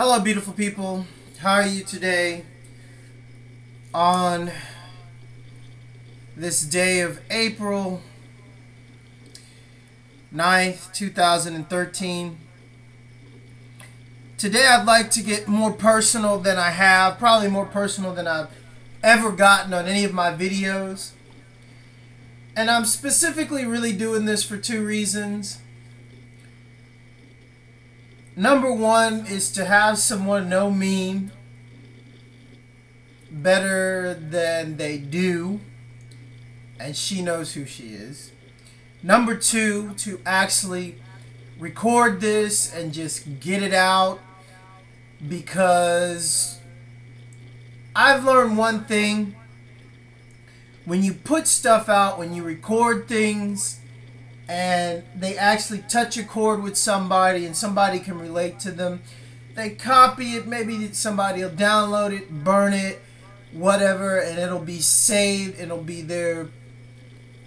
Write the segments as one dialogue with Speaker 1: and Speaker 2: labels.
Speaker 1: Hello, beautiful people. How are you today on this day of April 9th, 2013? Today I'd like to get more personal than I have, probably more personal than I've ever gotten on any of my videos. And I'm specifically really doing this for two reasons. Number one is to have someone know me better than they do, and she knows who she is. Number two, to actually record this and just get it out, because I've learned one thing. When you put stuff out, when you record things, and they actually touch a chord with somebody and somebody can relate to them, they copy it, maybe somebody will download it, burn it, whatever, and it'll be saved. It'll be there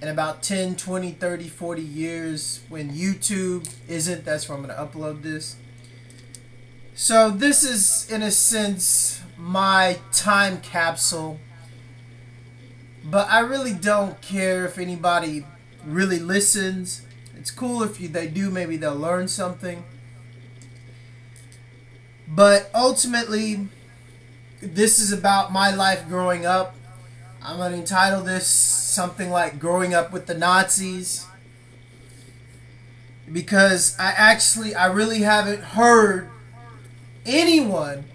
Speaker 1: in about 10, 20, 30, 40 years when YouTube isn't. That's where I'm going to upload this. So this is, in a sense, my time capsule. But I really don't care if anybody really listens. It's cool if they do. Maybe they'll learn something. But ultimately, this is about my life growing up. I'm going to entitle this something like Growing Up with the Nazis, because I really haven't heard anyone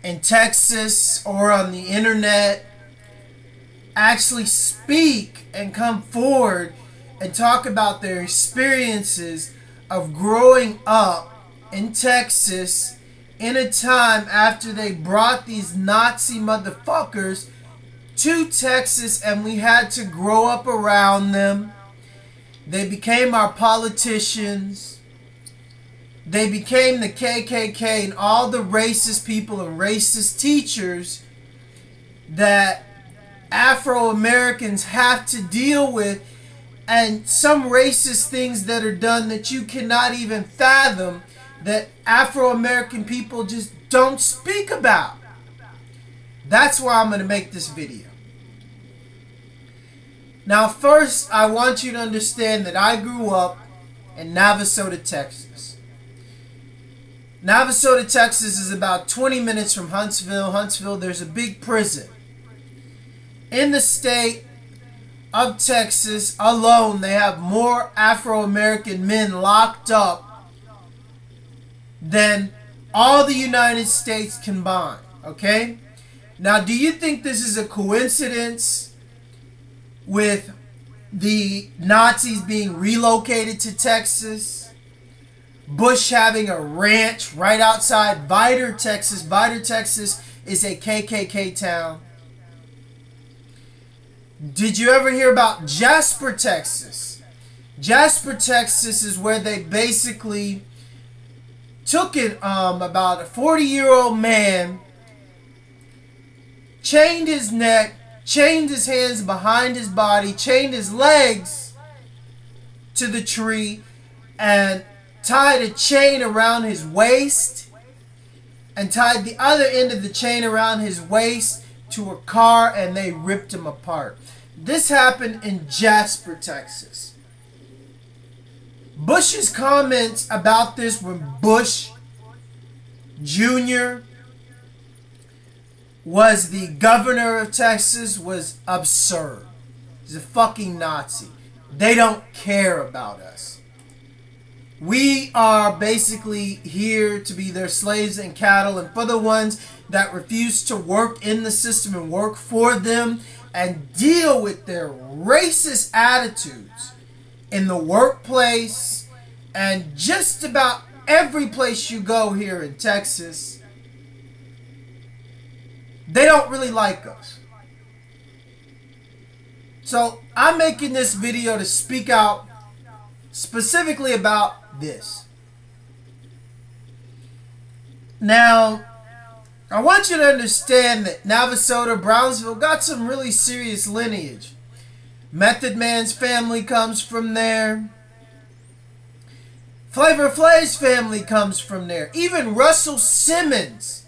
Speaker 1: in Texas or on the internet actually speak and come forward and talk about their experiences of growing up in Texas in a time after they brought these Nazi motherfuckers to Texas and we had to grow up around them. They became our politicians. They became the KKK and all the racist people and racist teachers that Afro-Americans have to deal with, and some racist things that are done that you cannot even fathom, that Afro-American people just don't speak about. That's why I'm going to make this video. Now first, I want you to understand that I grew up in Navasota, Texas. Navasota, Texas is about 20 minutes from Huntsville. Huntsville, there's a big prison. In the state of Texas alone, they have more Afro-American men locked up than all the United States combined. Okay? Now, do you think this is a coincidence with the Nazis being relocated to Texas? Bush having a ranch right outside Vidor, Texas. Vidor, Texas is a KKK town. Did you ever hear about Jasper, Texas? Jasper, Texas is where they basically took it, about a 40-year-old man, chained his neck, chained his hands behind his body, chained his legs to the tree, and tied a chain around his waist, and tied the other end of the chain around his waist to a car, and they ripped him apart. This happened in Jasper, Texas. Bush's comments about this when Bush Jr. was the governor of Texas was absurd. He's a fucking Nazi. They don't care about us. We are basically here to be their slaves and cattle, and for the ones that refuse to work in the system and work for them and deal with their racist attitudes in the workplace and just about every place you go here in Texas, they don't really like us. So I'm making this video to speak out specifically about this. Now, I want you to understand that Navasota, Brownsville got some really serious lineage. Method Man's family comes from there. Flavor Flav's family comes from there. Even Russell Simmons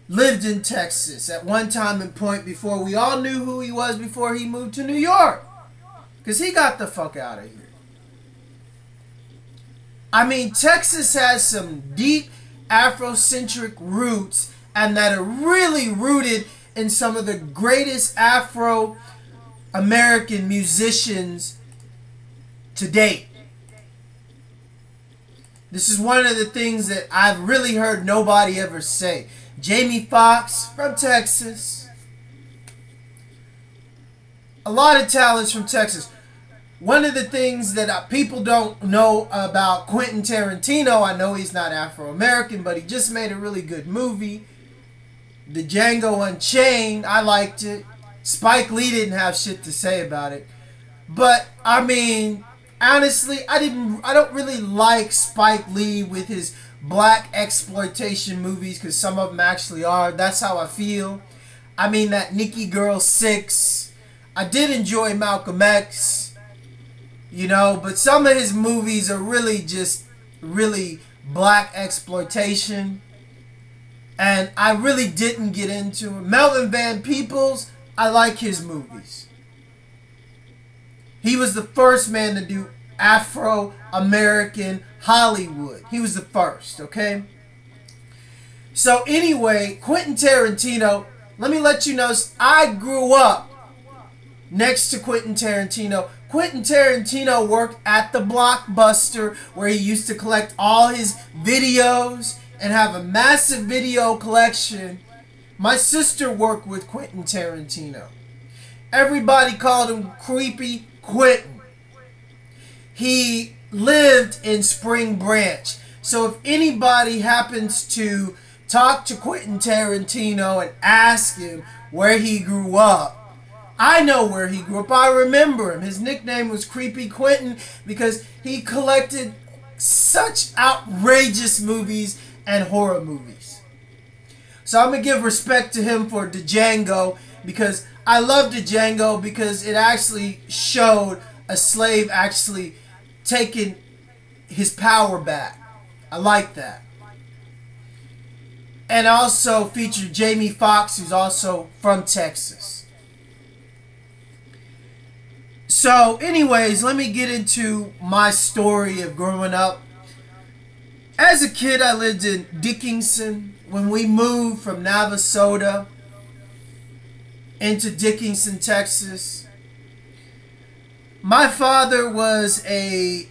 Speaker 1: lived in Texas at one time and point before we all knew who he was before he moved to New York. Because he got the fuck out of here. I mean, Texas has some deep Afrocentric roots and that are really rooted in some of the greatest Afro-American musicians to date. This is one of the things that I've really heard nobody ever say. Jamie Foxx from Texas. A lot of talents from Texas. One of the things that people don't know about Quentin Tarantino, I know he's not Afro-American, but he just made a really good movie. The Django Unchained, I liked it. Spike Lee didn't have shit to say about it. But, I mean, honestly, I don't really like Spike Lee with his black exploitation movies, because some of them actually are. That's how I feel. I mean, that Nikki Girl 6. I did enjoy Malcolm X. You know, but some of his movies are really just really black exploitation. And I really didn't get into him. Melvin Van Peebles, I like his movies. He was the first man to do Afro-American Hollywood. He was the first, okay? So anyway, Quentin Tarantino, let me let you know, I grew up next to Quentin Tarantino. Quentin Tarantino worked at the Blockbuster where he used to collect all his videos and have a massive video collection. My sister worked with Quentin Tarantino. Everybody called him Creepy Quentin. He lived in Spring Branch. So if anybody happens to talk to Quentin Tarantino and ask him where he grew up, I know where he grew up. I remember him. His nickname was Creepy Quentin because he collected such outrageous movies and horror movies. So I'm going to give respect to him for Django, because I love Django because it actually showed a slave actually taking his power back. I like that. And also featured Jamie Foxx, who's also from Texas. So, anyways, let me get into my story of growing up. As a kid, I lived in Dickinson. When we moved from Navasota into Dickinson, Texas, my father was a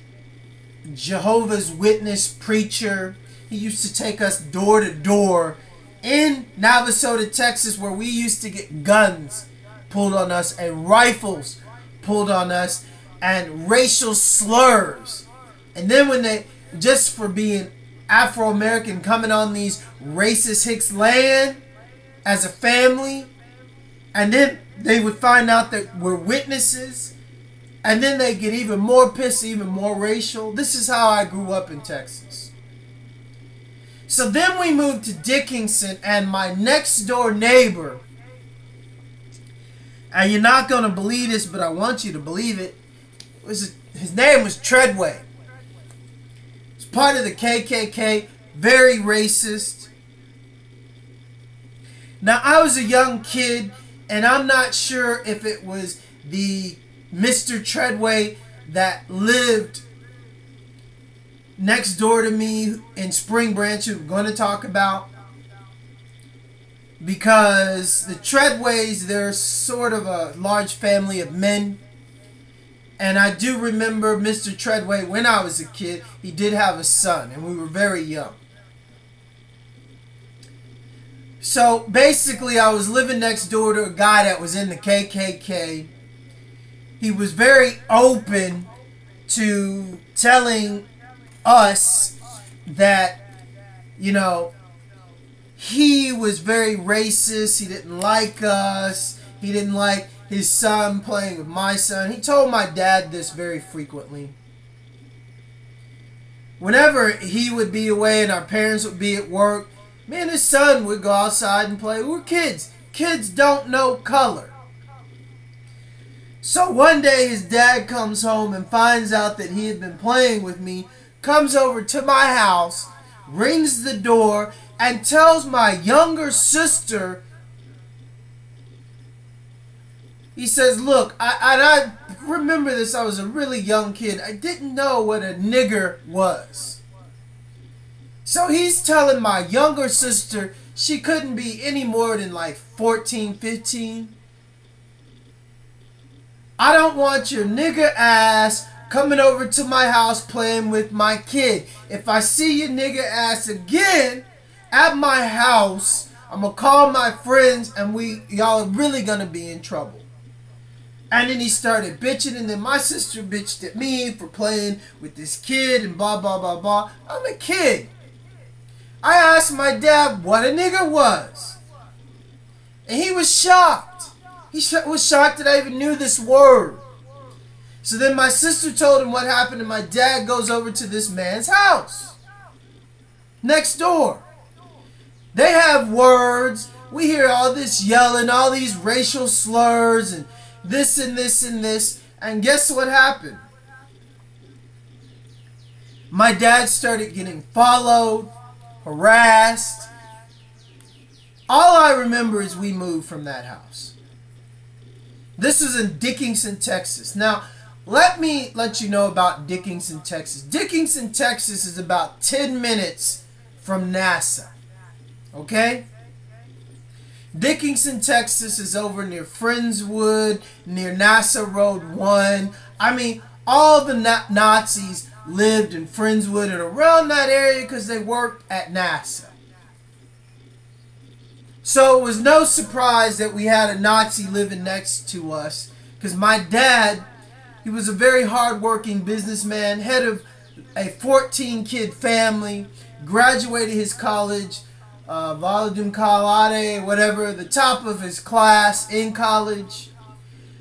Speaker 1: Jehovah's Witness preacher. He used to take us door to door in Navasota, Texas, where we used to get guns pulled on us and rifles pulled on us and racial slurs. And then when they, just for being Afro-American, coming on these racist Hicks land as a family, and then they would find out that we're witnesses, and then they get even more pissed, even more racial. This is how I grew up in Texas. So then we moved to Dickinson, and my next door neighbor, and you're not going to believe this, but I want you to believe it, his name was Treadway. He's part of the KKK, very racist. Now, I was a young kid, and I'm not sure if it was the Mr. Treadway that lived next door to me in Spring Branch, who we're going to talk about. Because the Treadways, they're sort of a large family of men. And I do remember Mr. Treadway, when I was a kid, he did have a son, and we were very young. So basically, I was living next door to a guy that was in the KKK. He was very open to telling us that, you know, he was very racist. He didn't like us. He didn't like his son playing with my son. He told my dad this very frequently. Whenever he would be away and our parents would be at work, me and his son would go outside and play. We're kids. Kids don't know color. So one day his dad comes home and finds out that he had been playing with me comes over to my house, rings the door, and tells my younger sister, he says, look, I remember this, I was a really young kid. I didn't know what a nigger was. So he's telling my younger sister she couldn't be any more than like 14, 15. I don't want your nigger ass coming over to my house playing with my kid. If I see your nigger ass again at my house, I'm going to call my friends and y'all are really going to be in trouble. And then he started bitching, and then my sister bitched at me for playing with this kid and blah, blah, blah, blah. I'm a kid. I asked my dad what a nigger was. And he was shocked. He was shocked that I even knew this word. So then my sister told him what happened, and my dad goes over to this man's house next door. They have words. We hear all this yelling, all these racial slurs, and this and this and this. And guess what happened? My dad started getting followed, harassed. All I remember is we moved from that house. This is in Dickinson, Texas. Now, let me let you know about Dickinson, Texas. Dickinson, Texas is about 10 minutes from NASA. Okay? Dickinson, Texas is over near Friendswood, near NASA Road 1. I mean, all the Nazis lived in Friendswood and around that area because they worked at NASA. So it was no surprise that we had a Nazi living next to us, because my dad, he was a very hard-working businessman, head of a 14-kid family, graduated his college, Validum Kalade, whatever, the top of his class in college.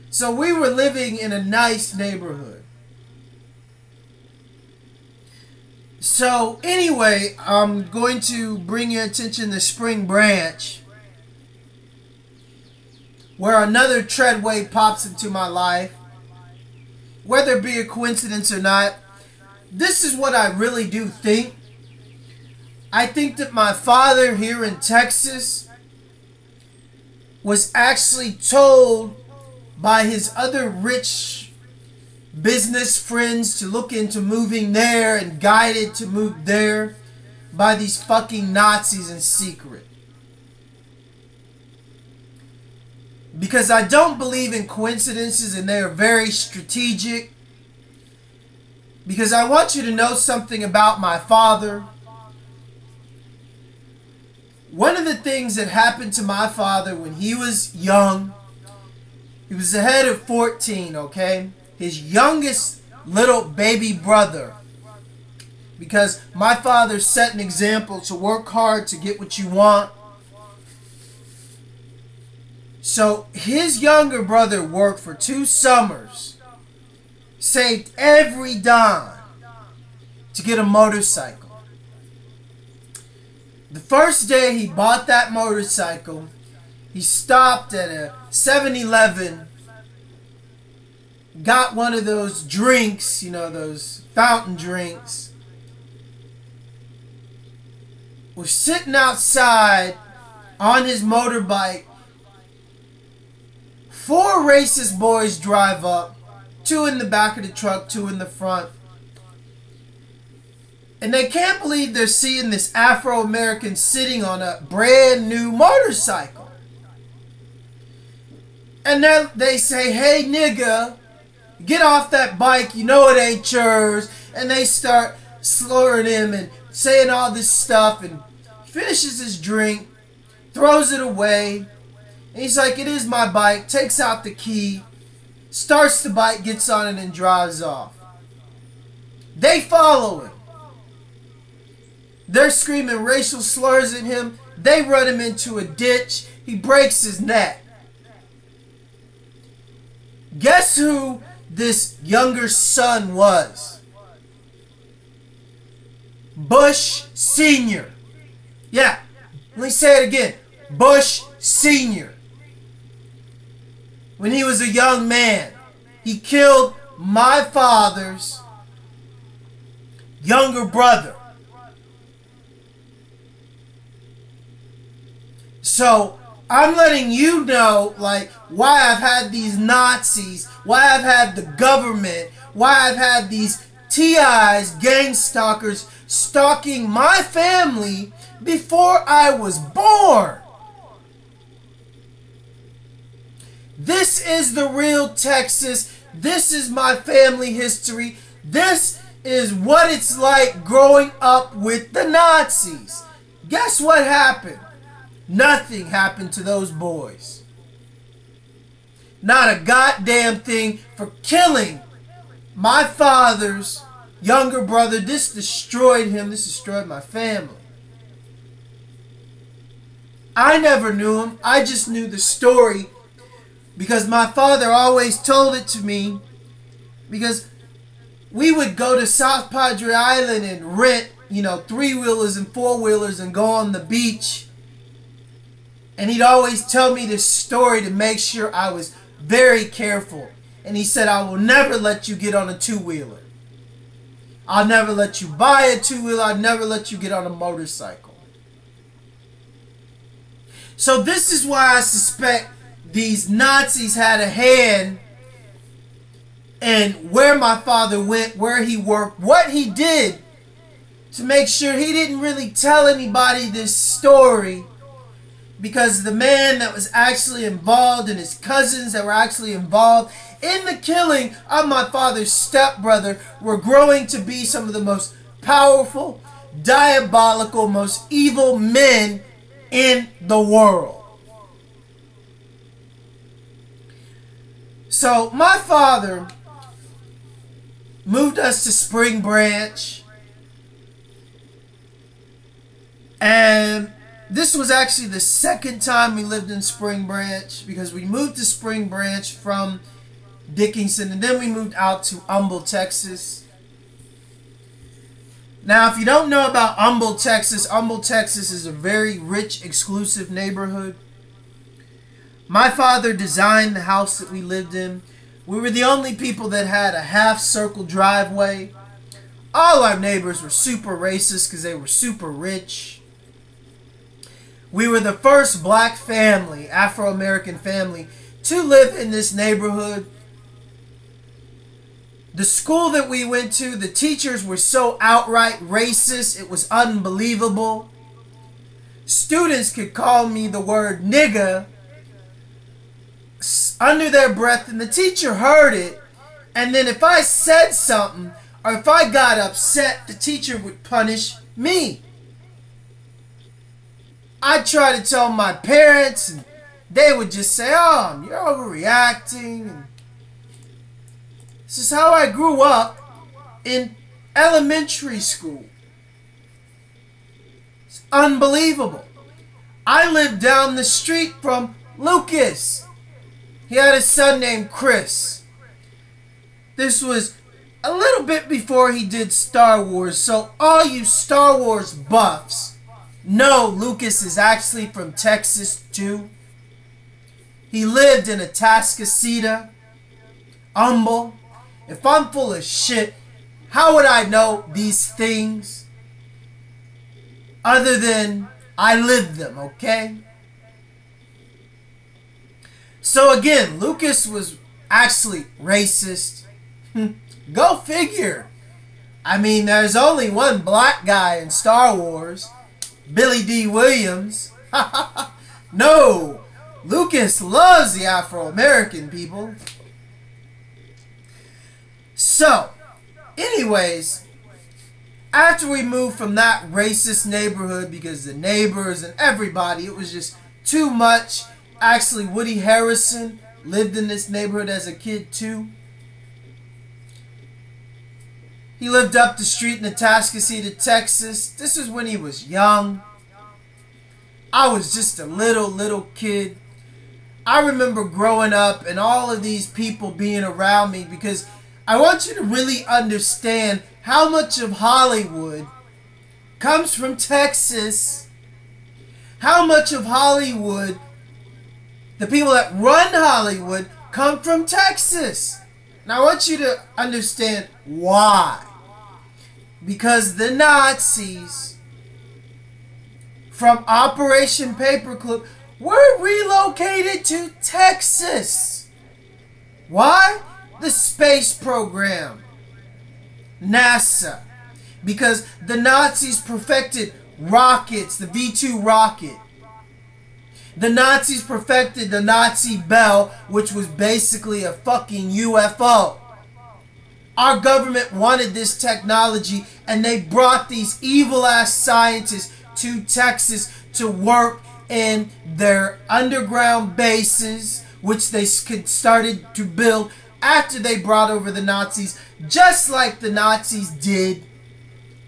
Speaker 1: So we were living in a nice neighborhood. So anyway, I'm going to bring your attention to Spring Branch, where another treadway pops into my life. Whether it be a coincidence or not, this is what I really do think. I think that my father here in Texas was actually told by his other rich business friends to look into moving there and guided to move there by these fucking Nazis in secret. Because I don't believe in coincidences, and they are very strategic. Because I want you to know something about my father. One of the things that happened to my father when he was young, he was the head of 14, okay? His youngest little baby brother. Because my father set an example to work hard to get what you want. So his younger brother worked for 2 summers, saved every dime to get a motorcycle. The first day he bought that motorcycle, he stopped at a 7-Eleven, got one of those drinks, you know, those fountain drinks, was sitting outside on his motorbike. 4 racist boys drive up, 2 in the back of the truck, 2 in the front. And they can't believe they're seeing this Afro-American sitting on a brand new motorcycle. And then they say, hey nigga, get off that bike, you know it ain't yours. And they start slurring him and saying all this stuff, and he finishes his drink, throws it away. And he's like, it is my bike, takes out the key, starts the bike, gets on it, and drives off. They follow him. They're screaming racial slurs at him. They run him into a ditch. He breaks his neck. Guess who this younger son was? Bush Sr. Yeah, let me say it again. Bush Sr. When he was a young man, he killed my father's younger brother. So I'm letting you know, like, why I've had these Nazis, why I've had the government, why I've had these TIs, Gangstalkers, stalking my family before I was born. This is the real Texas. This is my family history. This is what it's like growing up with the Nazis. Guess what happened? Nothing happened to those boys. Not a goddamn thing for killing my father's younger brother. This destroyed him. This destroyed my family. I never knew him. I just knew the story because my father always told it to me, because we would go to South Padre Island and rent, three-wheelers and four-wheelers and go on the beach. And he'd always tell me this story to make sure I was very careful. And he said, I will never let you get on a two-wheeler. I'll never let you buy a two-wheeler. I'll never let you get on a motorcycle. So this is why I suspect these Nazis had a hand in where my father went, where he worked, what he did to make sure he didn't really tell anybody this story. Because the man that was actually involved and his cousins that were actually involved in the killing of my father's stepbrother were growing to be some of the most powerful, diabolical, most evil men in the world. So my father moved us to Spring Branch, and this was actually the second time we lived in Spring Branch, because we moved to Spring Branch from Dickinson and then we moved out to Humble, Texas. Now, if you don't know about Humble, Texas is a very rich, exclusive neighborhood. My father designed the house that we lived in. We were the only people that had a half-circle driveway. All our neighbors were super racist because they were super rich. We were the first black family, Afro-American family, to live in this neighborhood. The school that we went to, the teachers were so outright racist, it was unbelievable. Students could call me the word nigga under their breath, and the teacher heard it. And then if I said something, or if I got upset, the teacher would punish me. I tried to tell my parents, and they would just say, oh, you're overreacting. And this is how I grew up in elementary school. It's unbelievable. I lived down the street from Lucas. He had a son named Chris. This was a little bit before he did Star Wars, so all you Star Wars buffs, no, Lucas is actually from Texas too. He lived in Atascocita, Humble. If I'm full of shit, how would I know these things other than I lived them, okay? So again, Lucas was actually racist. Go figure. I mean, there's only one black guy in Star Wars. Billy D. Williams. No, Lucas loves the Afro-American people. So, anyways, after we moved from that racist neighborhood, because the neighbors and everybody, it was just too much. Actually, Woody Harrelson lived in this neighborhood as a kid too. He lived up the street in Atascocita, Texas. This is when he was young. I was just a little kid. I remember growing up and all of these people being around me, because I want you to really understand how much of Hollywood comes from Texas. How much of Hollywood, the people that run Hollywood, come from Texas. And I want you to understand why. because the Nazis from Operation Paperclip were relocated to Texas. Why? The space program. NASA. Because the Nazis perfected rockets, the V-2 rocket. The Nazis perfected the Nazi Bell, which was basically a fucking UFO. Our government wanted this technology, and they brought these evil-ass scientists to Texas to work in their underground bases, which they started to build after they brought over the Nazis, just like the Nazis did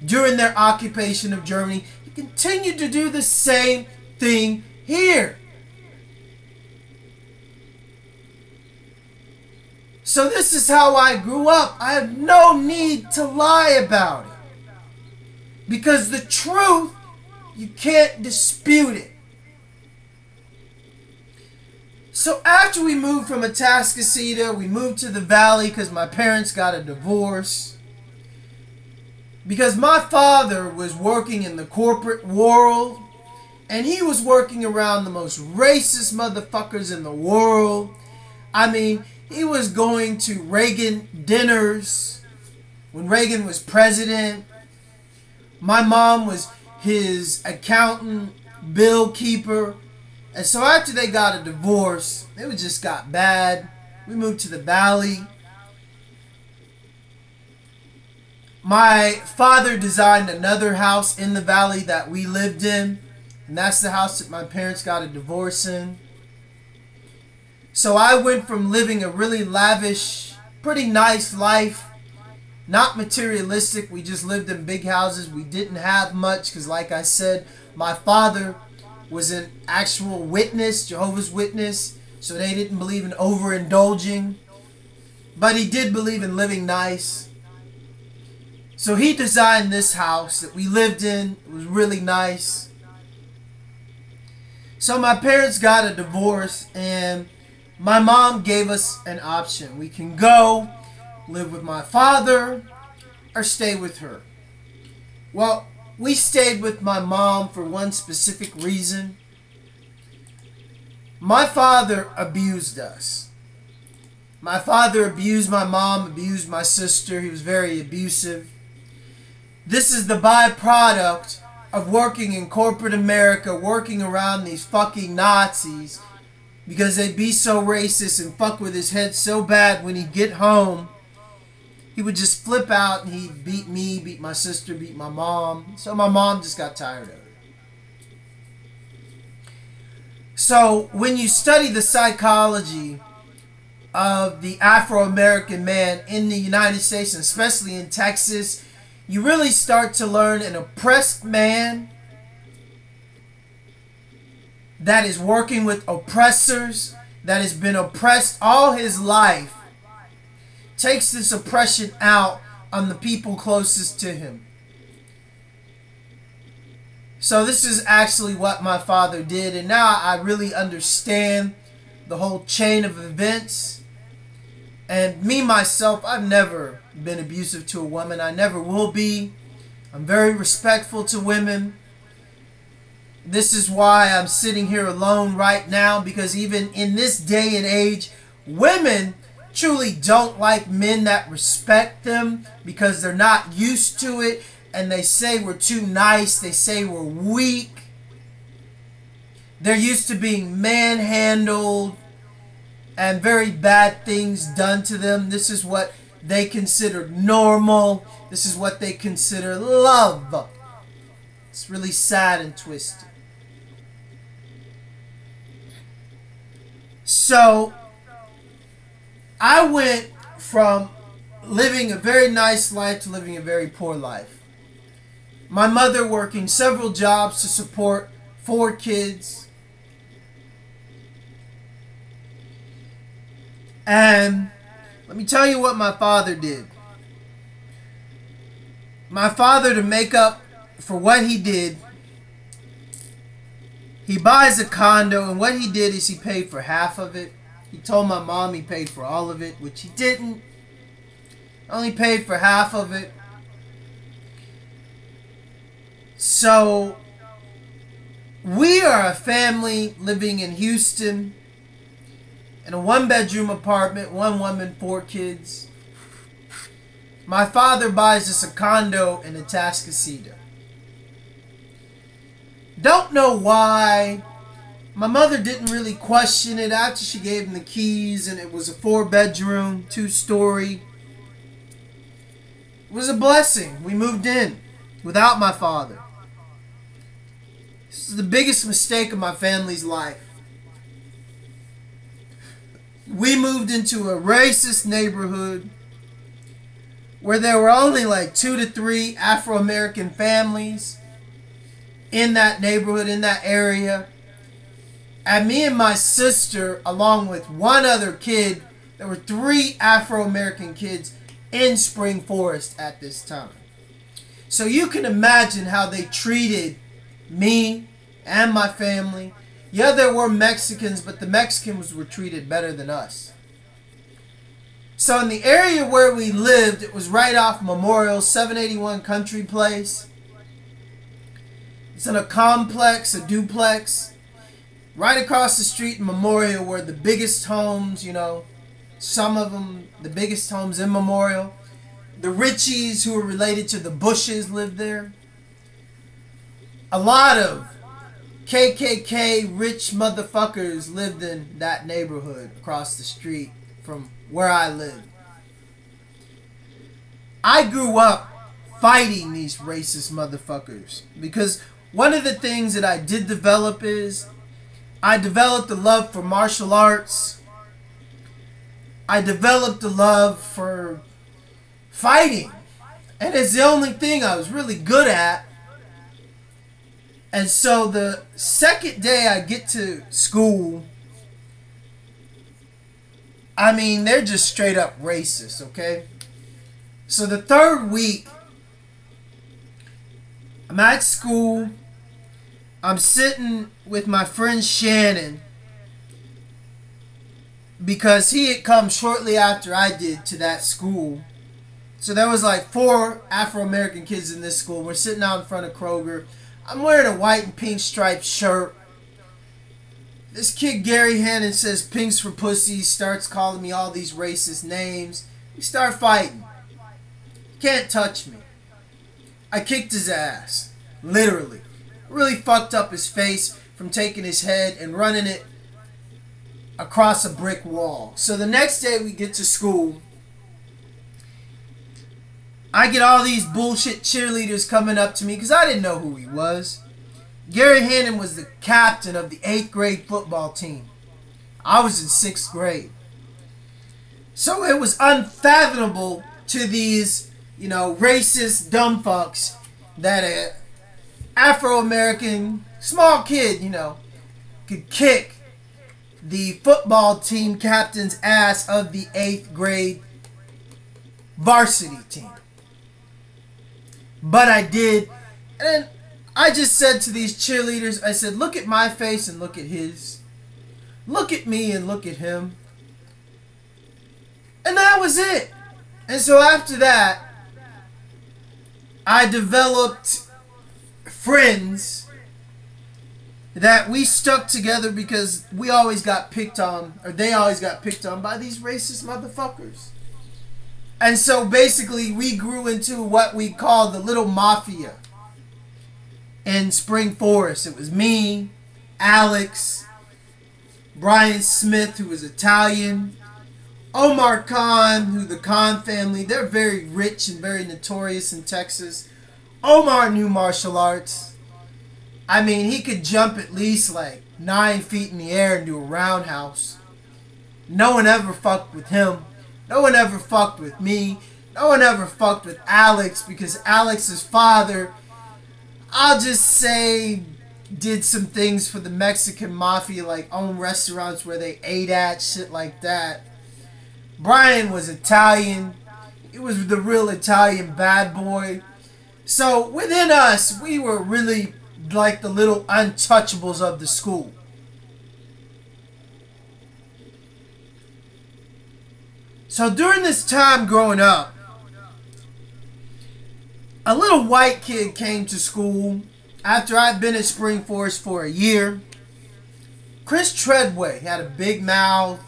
Speaker 1: during their occupation of Germany. He continued to do the same thing here. So this is how I grew up. I have no need to lie about it. Because the truth, you can't dispute it. So after we moved from Atascocita, we moved to the Valley because my parents got a divorce. Because my father was working in the corporate world, and he was working around the most racist motherfuckers in the world. I mean, he was going to Reagan dinners when Reagan was president. My mom was his accountant, bill keeper. And so after they got a divorce, it just got bad. We moved to the Valley. My father designed another house in the Valley that we lived in. And that's the house that my parents got a divorce in. So I went from living a really lavish, pretty nice life, not materialistic. We just lived in big houses. We didn't have much because, like I said, my father was an actual witness, Jehovah's Witness, so they didn't believe in overindulging. But he did believe in living nice. So he designed this house that we lived in. It was really nice. So my parents got a divorce, and my mom gave us an option. We can go live with my father or stay with her. Well, we stayed with my mom for one specific reason. My father abused us. My father abused my mom, abused my sister. He was very abusive. This is the byproduct of working in corporate America, working around these fucking Nazis, because they'd be so racist and fuck with his head so bad when he'd get home. He would just flip out and he'd beat me, beat my sister, beat my mom. So my mom just got tired of it. So when you study the psychology of the Afro-American man in the United States, and especially in Texas, you really start to learn an oppressed man that is working with oppressors, that has been oppressed all his life, takes this oppression out on the people closest to him. So this is actually what my father did, and now I really understand the whole chain of events. And me, myself, I've never been abusive to a woman. I never will be. I'm very respectful to women. This is why I'm sitting here alone right now, because even in this day and age, women truly don't like men that respect them because they're not used to it, and they say we're too nice, they say we're weak. They're used to being manhandled and very bad things done to them. This is what they consider normal. This is what they consider love. It's really sad and twisted. So I went from living a very nice life to living a very poor life. My mother working several jobs to support 4 kids. And let me tell you what my father did. My father, to make up for what he did, he buys a condo, and what he did is he paid for half of it. He told my mom he paid for all of it, which he didn't. Only paid for half of it. So we are a family living in Houston in a one-bedroom apartment, one woman, four kids. My father buys us a condo in Atascocita. Don't know why. My mother didn't really question it after she gave him the keys, and it was a 4-bedroom, 2-story. It was a blessing. We moved in without my father. This is the biggest mistake of my family's life. We moved into a racist neighborhood where there were only like 2 to 3 Afro-American families in that neighborhood, in that area. And me and my sister, along with one other kid, there were 3 Afro-American kids in Spring Forest at this time. So you can imagine how they treated me and my family. Yeah, there were Mexicans, but the Mexicans were treated better than us. So in the area where we lived, it was right off Memorial, 781 Country Place. It's in a complex, a duplex. Right across the street in Memorial were the biggest homes, you know, some of them, the biggest homes in Memorial. The Richies, who were related to the Bushes, lived there. A lot of KKK rich motherfuckers lived in that neighborhood across the street from where I lived. I grew up fighting these racist motherfuckers because one of the things that I did develop is I developed a love for martial arts. I developed a love for fighting. And it's the only thing I was really good at. And so the second day I get to school, I mean, they're just straight up racist, okay? So the third week, I'm at school. I'm sitting with my friend Shannon because he had come shortly after I did to that school. So there was like 4 Afro-American kids in this school. We're sitting out in front of Kroger. I'm wearing a white and pink striped shirt. This kid Gary Hannon says pinks for pussies, starts calling me all these racist names. We start fighting. Can't touch me. I kicked his ass. Literally. Really fucked up his face from taking his head and running it across a brick wall. So the next day we get to school. I get all these bullshit cheerleaders coming up to me because I didn't know who he was. Gary Hannon was the captain of the 8th grade football team. I was in 6th grade. So it was unfathomable to these, you know, racist dumb fucks that a Afro-American small kid, you know, could kick the football team captain's ass of the 8th grade varsity team. But I did. And I just said to these cheerleaders, I said, look at my face and look at his. Look at me and look at him. And that was it. And so after that, I developed friends that we stuck together because we always got picked on, or they always got picked on by these racist motherfuckers. And so basically we grew into what we call the little mafia in Spring Forest. It was me, Alex, Brian Smith, who was Italian, Omar Khan, who the Khan family, they're very rich and very notorious in Texas. Omar knew martial arts. I mean, he could jump at least like 9 feet in the air and do a roundhouse. No one ever fucked with him. No one ever fucked with me. No one ever fucked with Alex because Alex's father, I'll just say, did some things for the Mexican mafia, like own restaurants where they ate at, shit like that. Brian was Italian. He was the real Italian bad boy. So within us, we were really like the little untouchables of the school. So during this time growing up, a little white kid came to school After I'd been at Spring Forest for a year, Chris Treadway had a big mouth,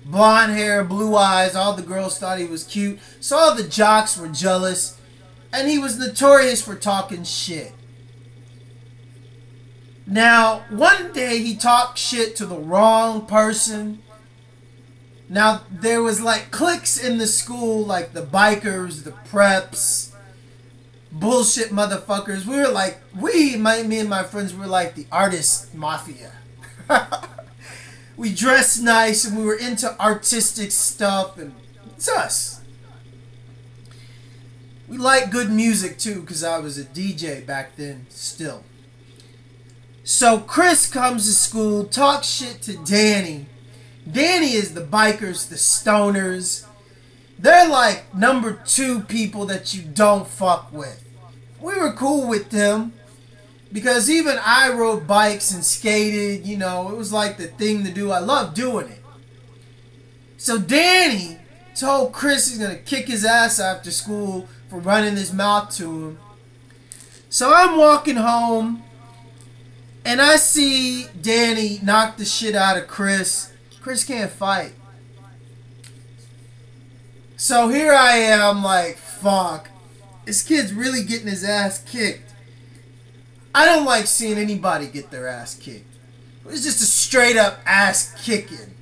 Speaker 1: blonde hair, blue eyes. All the girls thought he was cute, so all the jocks were jealous, and he was notorious for talking shit. Now, one day he talked shit to the wrong person. Now, there was like cliques in the school, like the bikers, the preps, bullshit motherfuckers. We were like, me and my friends were like the artist mafia. We dressed nice and we were into artistic stuff, and it's us. We liked good music too, because I was a DJ back then still. So Chris comes to school, talks shit to Danny. Danny is the bikers, the stoners. They're like number 2 people that you don't fuck with. We were cool with them because even I rode bikes and skated. You know, it was like the thing to do. I loved doing it. So Danny told Chris he's going to kick his ass after school for running his mouth to him. So I'm walking home and I see Danny knock the shit out of Chris. Chris can't fight. So here I am like, fuck. This kid's really getting his ass kicked. I don't like seeing anybody get their ass kicked. It was just a straight up ass kicking.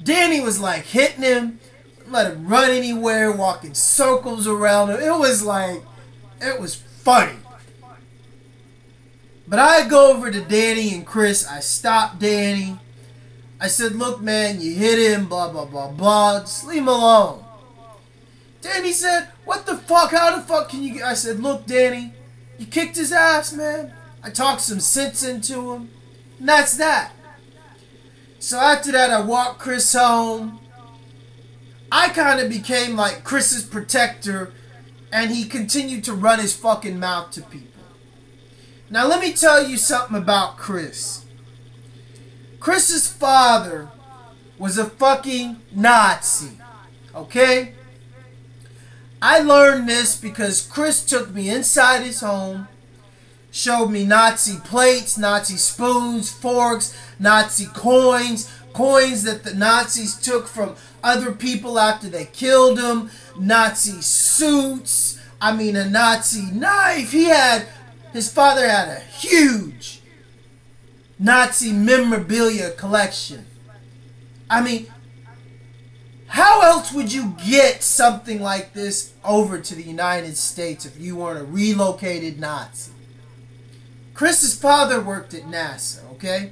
Speaker 1: Danny was like hitting him, let him run anywhere, walking circles around him. It was like, it was funny. But I go over to Danny and Chris. I stopped Danny. I said, look, man, you hit him, blah, blah, blah, blah. Just leave him alone. Danny said, what the fuck? How the fuck can you get... I said, look, Danny, you kicked his ass, man. I talked some sense into him. And that's that. So after that, I walked Chris home. I kind of became like Chris's protector. And he continued to run his fucking mouth to people. Now, let me tell you something about Chris. Chris's father was a fucking Nazi. Okay? I learned this because Chris took me inside his home, showed me Nazi plates, Nazi spoons, forks, Nazi coins, coins that the Nazis took from other people after they killed them, Nazi suits, a Nazi knife. His father had a huge Nazi memorabilia collection. How else would you get something like this over to the United States if you weren't a relocated Nazi? Chris's father worked at NASA, okay?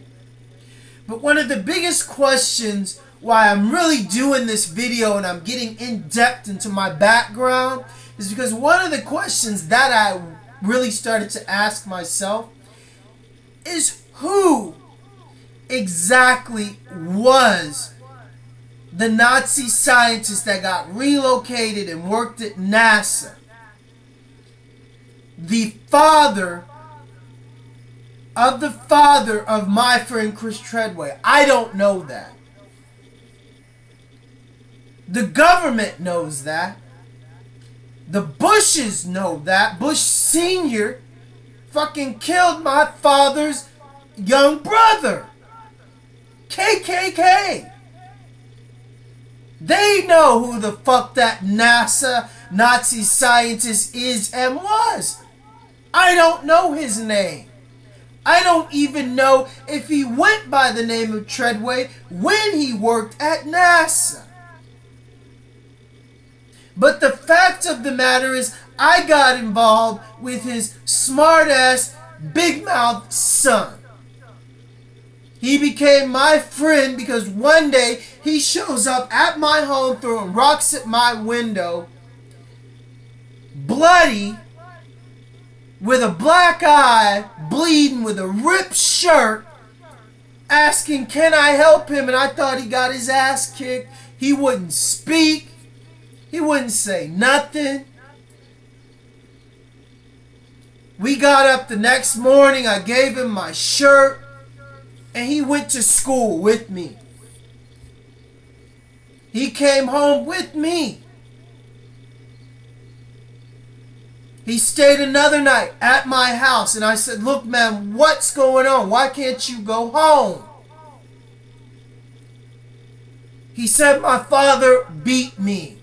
Speaker 1: But one of the biggest questions why I'm really doing this video and I'm getting in depth into my background is because one of the questions that I really started to ask myself is who exactly was the Nazi scientist that got relocated and worked at NASA? The father of my friend Chris Treadway. I don't know that. The government knows that. The Bushes know that. Bush Sr. fucking killed my father's young brother. KKK. They know who the fuck that NASA Nazi scientist is and was. I don't know his name. I don't even know if he went by the name of Treadway when he worked at NASA. But the fact of the matter is, I got involved with his smart-ass, big-mouthed son. He became my friend because one day he shows up at my home throwing rocks at my window, bloody, with a black eye, bleeding, with a ripped shirt, asking, can I help him? And I thought he got his ass kicked. He wouldn't speak. He wouldn't say nothing. We got up the next morning. I gave him my shirt. And he went to school with me. He came home with me. He stayed another night at my house, and I said, look, man, what's going on? Why can't you go home? He said, my father beat me.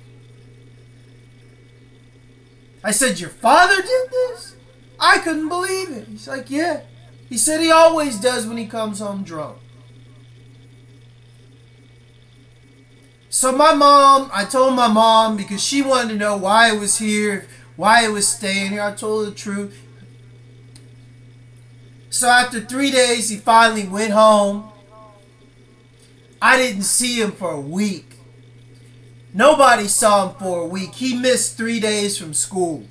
Speaker 1: I said, your father did this? I couldn't believe it. He's like, yeah. He said he always does when he comes home drunk. So I told my mom, because she wanted to know why I was here, why I was staying here. I told her the truth. So after 3 days, he finally went home. I didn't see him for a week. Nobody saw him for a week. He missed 3 days from school.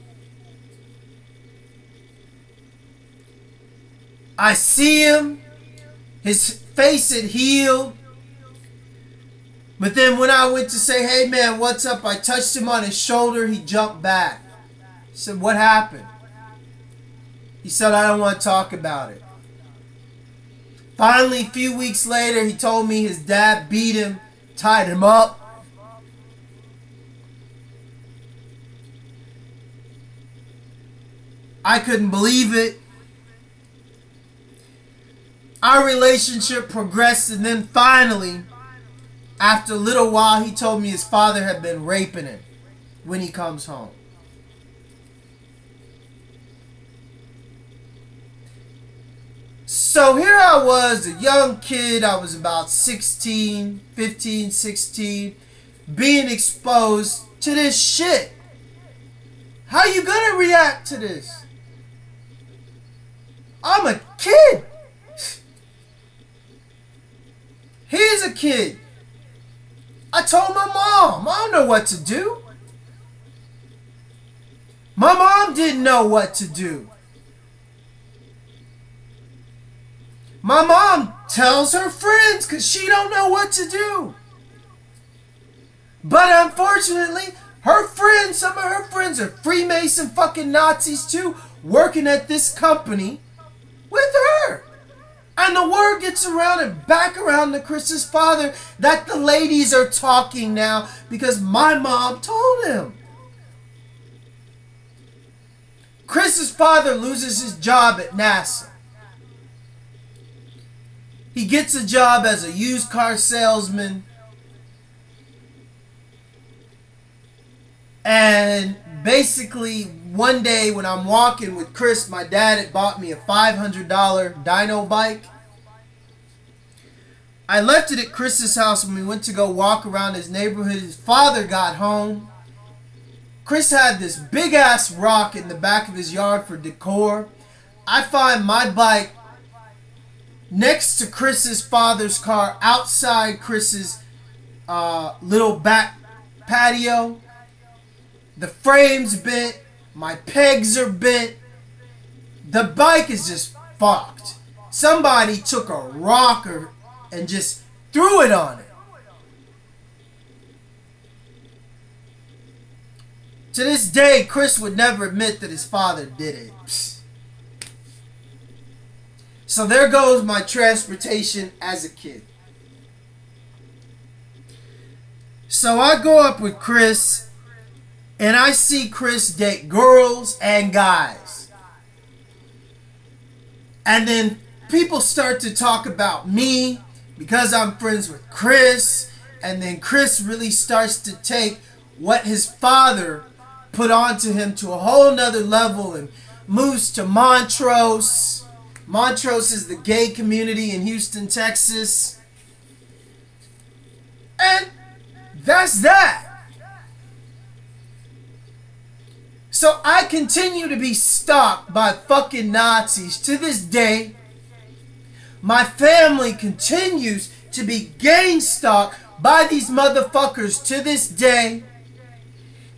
Speaker 1: I see him. His face had healed. But then when I went to say, hey man, what's up? I touched him on his shoulder. He jumped back. I said, what happened? He said, I don't want to talk about it. Finally, a few weeks later, he told me his dad beat him, tied him up. I couldn't believe it. Our relationship progressed, and then finally, after a little while, he told me his father had been raping him when he comes home. So here I was, a young kid. I was about 16, 15, 16, being exposed to this shit. How you gonna react to this? I'm a kid. He's a kid. I told my mom, I don't know what to do. My mom didn't know what to do. My mom tells her friends because she don't know what to do. But unfortunately, her friends, some of her friends are Freemason fucking Nazis too, working at this company with her. And the word gets around and back around to Chris's father that the ladies are talking now because my mom told him. Chris's father loses his job at NASA. He gets a job as a used car salesman. And basically, one day when I'm walking with Chris, my dad had bought me a $500 dyno bike. I left it at Chris's house when we went to go walk around his neighborhood. His father got home. Chris had this big ass rock in the back of his yard for decor. I find my bike next to Chris's father's car outside Chris's little back patio. The frame's bent. My pegs are bent. The bike is just fucked. Somebody took a rocker and just threw it on it. To this day, Chris would never admit that his father did it. Psst. So there goes my transportation as a kid. So I go up with Chris, and I see Chris date girls and guys. And then people start to talk about me because I'm friends with Chris. And then Chris really starts to take what his father put onto him to a whole nother level and moves to Montrose. Montrose is the gay community in Houston, Texas. And that's that. So I continue to be stalked by fucking Nazis to this day. My family continues to be gang stalked by these motherfuckers to this day.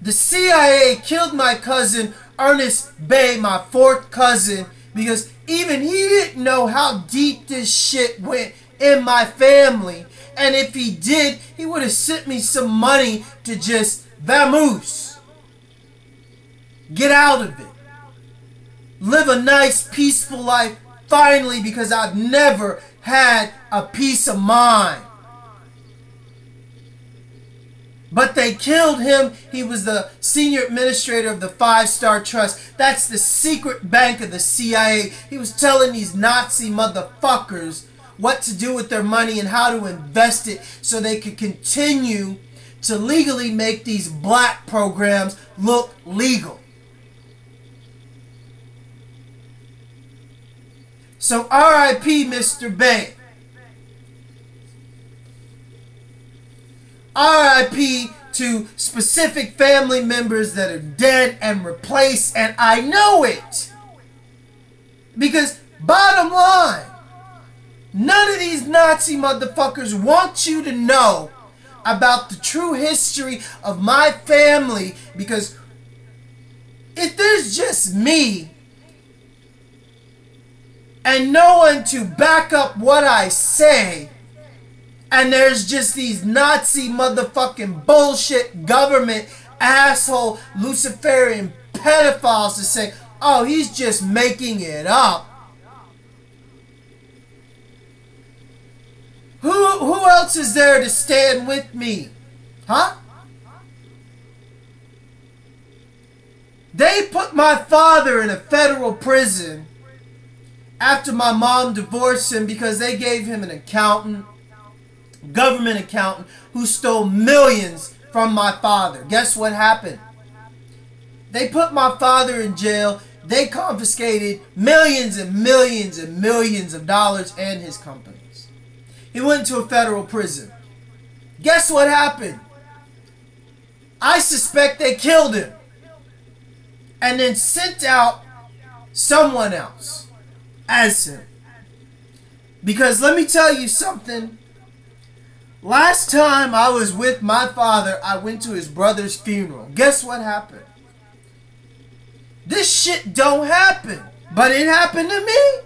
Speaker 1: The CIA killed my cousin Ernest Bay, my fourth cousin, because even he didn't know how deep this shit went in my family. And if he did, he would have sent me some money to just vamoose. Get out of it. Live a nice, peaceful life, finally, because I've never had a peace of mind. But they killed him. He was the senior administrator of the Five-Star Trust. That's the secret bank of the CIA. He was telling these Nazi motherfuckers what to do with their money and how to invest it so they could continue to legally make these black programs look legal. So R.I.P. Mr. Bank. R.I.P. to specific family members that are dead and replaced, and I know it. Because bottom line, none of these Nazi motherfuckers want you to know about the true history of my family, because if there's just me and no one to back up what I say, and there's just these Nazi motherfucking bullshit government asshole Luciferian pedophiles to say, oh, he's just making it up. Who else is there to stand with me? Huh? They put my father in a federal prison after my mom divorced him because they gave him an accountant, government accountant, who stole millions from my father. Guess what happened? They put my father in jail. They confiscated millions and millions and millions of dollars and his companies. He went to a federal prison. Guess what happened? I suspect they killed him and then sent out someone else as him. Because let me tell you something. Last time I was with my father, I went to his brother's funeral. Guess what happened? This shit don't happen, but it happened to me.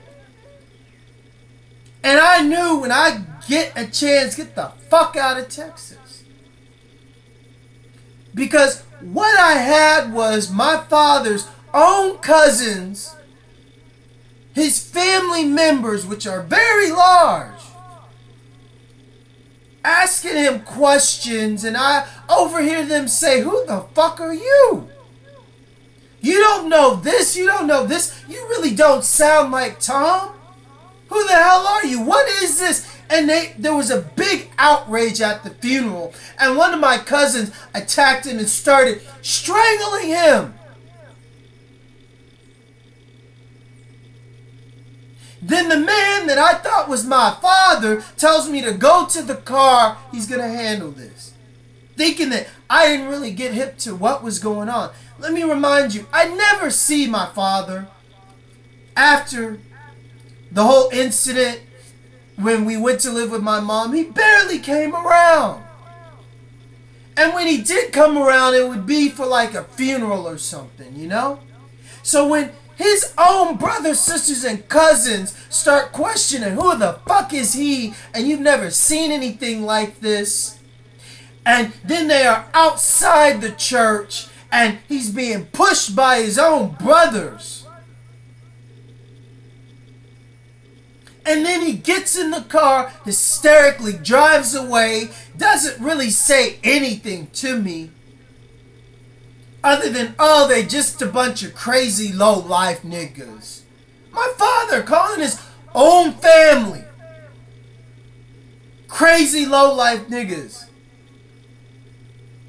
Speaker 1: And I knew when I get a chance, get the fuck out of Texas. Because what I had was my father's own cousins, his family members, which are very large, asking him questions, and I overhear them say, who the fuck are you? You don't know this, you don't know this, you really don't sound like Tom. Who the hell are you? What is this? And there was a big outrage at the funeral, and one of my cousins attacked him and started strangling him. Then the man that I thought was my father tells me to go to the car. He's going to handle this. Thinking that I didn't really get hip to what was going on. Let me remind you, I never see my father after the whole incident when we went to live with my mom. He barely came around. And when he did come around, it would be for like a funeral or something, you know? So when his own brothers, sisters, and cousins start questioning who the fuck is he, and you've never seen anything like this, and then they are outside the church and he's being pushed by his own brothers, and then he gets in the car, hysterically drives away, doesn't really say anything to me other than, oh, they just a bunch of crazy low-life niggas. My father calling his own family crazy low-life niggas.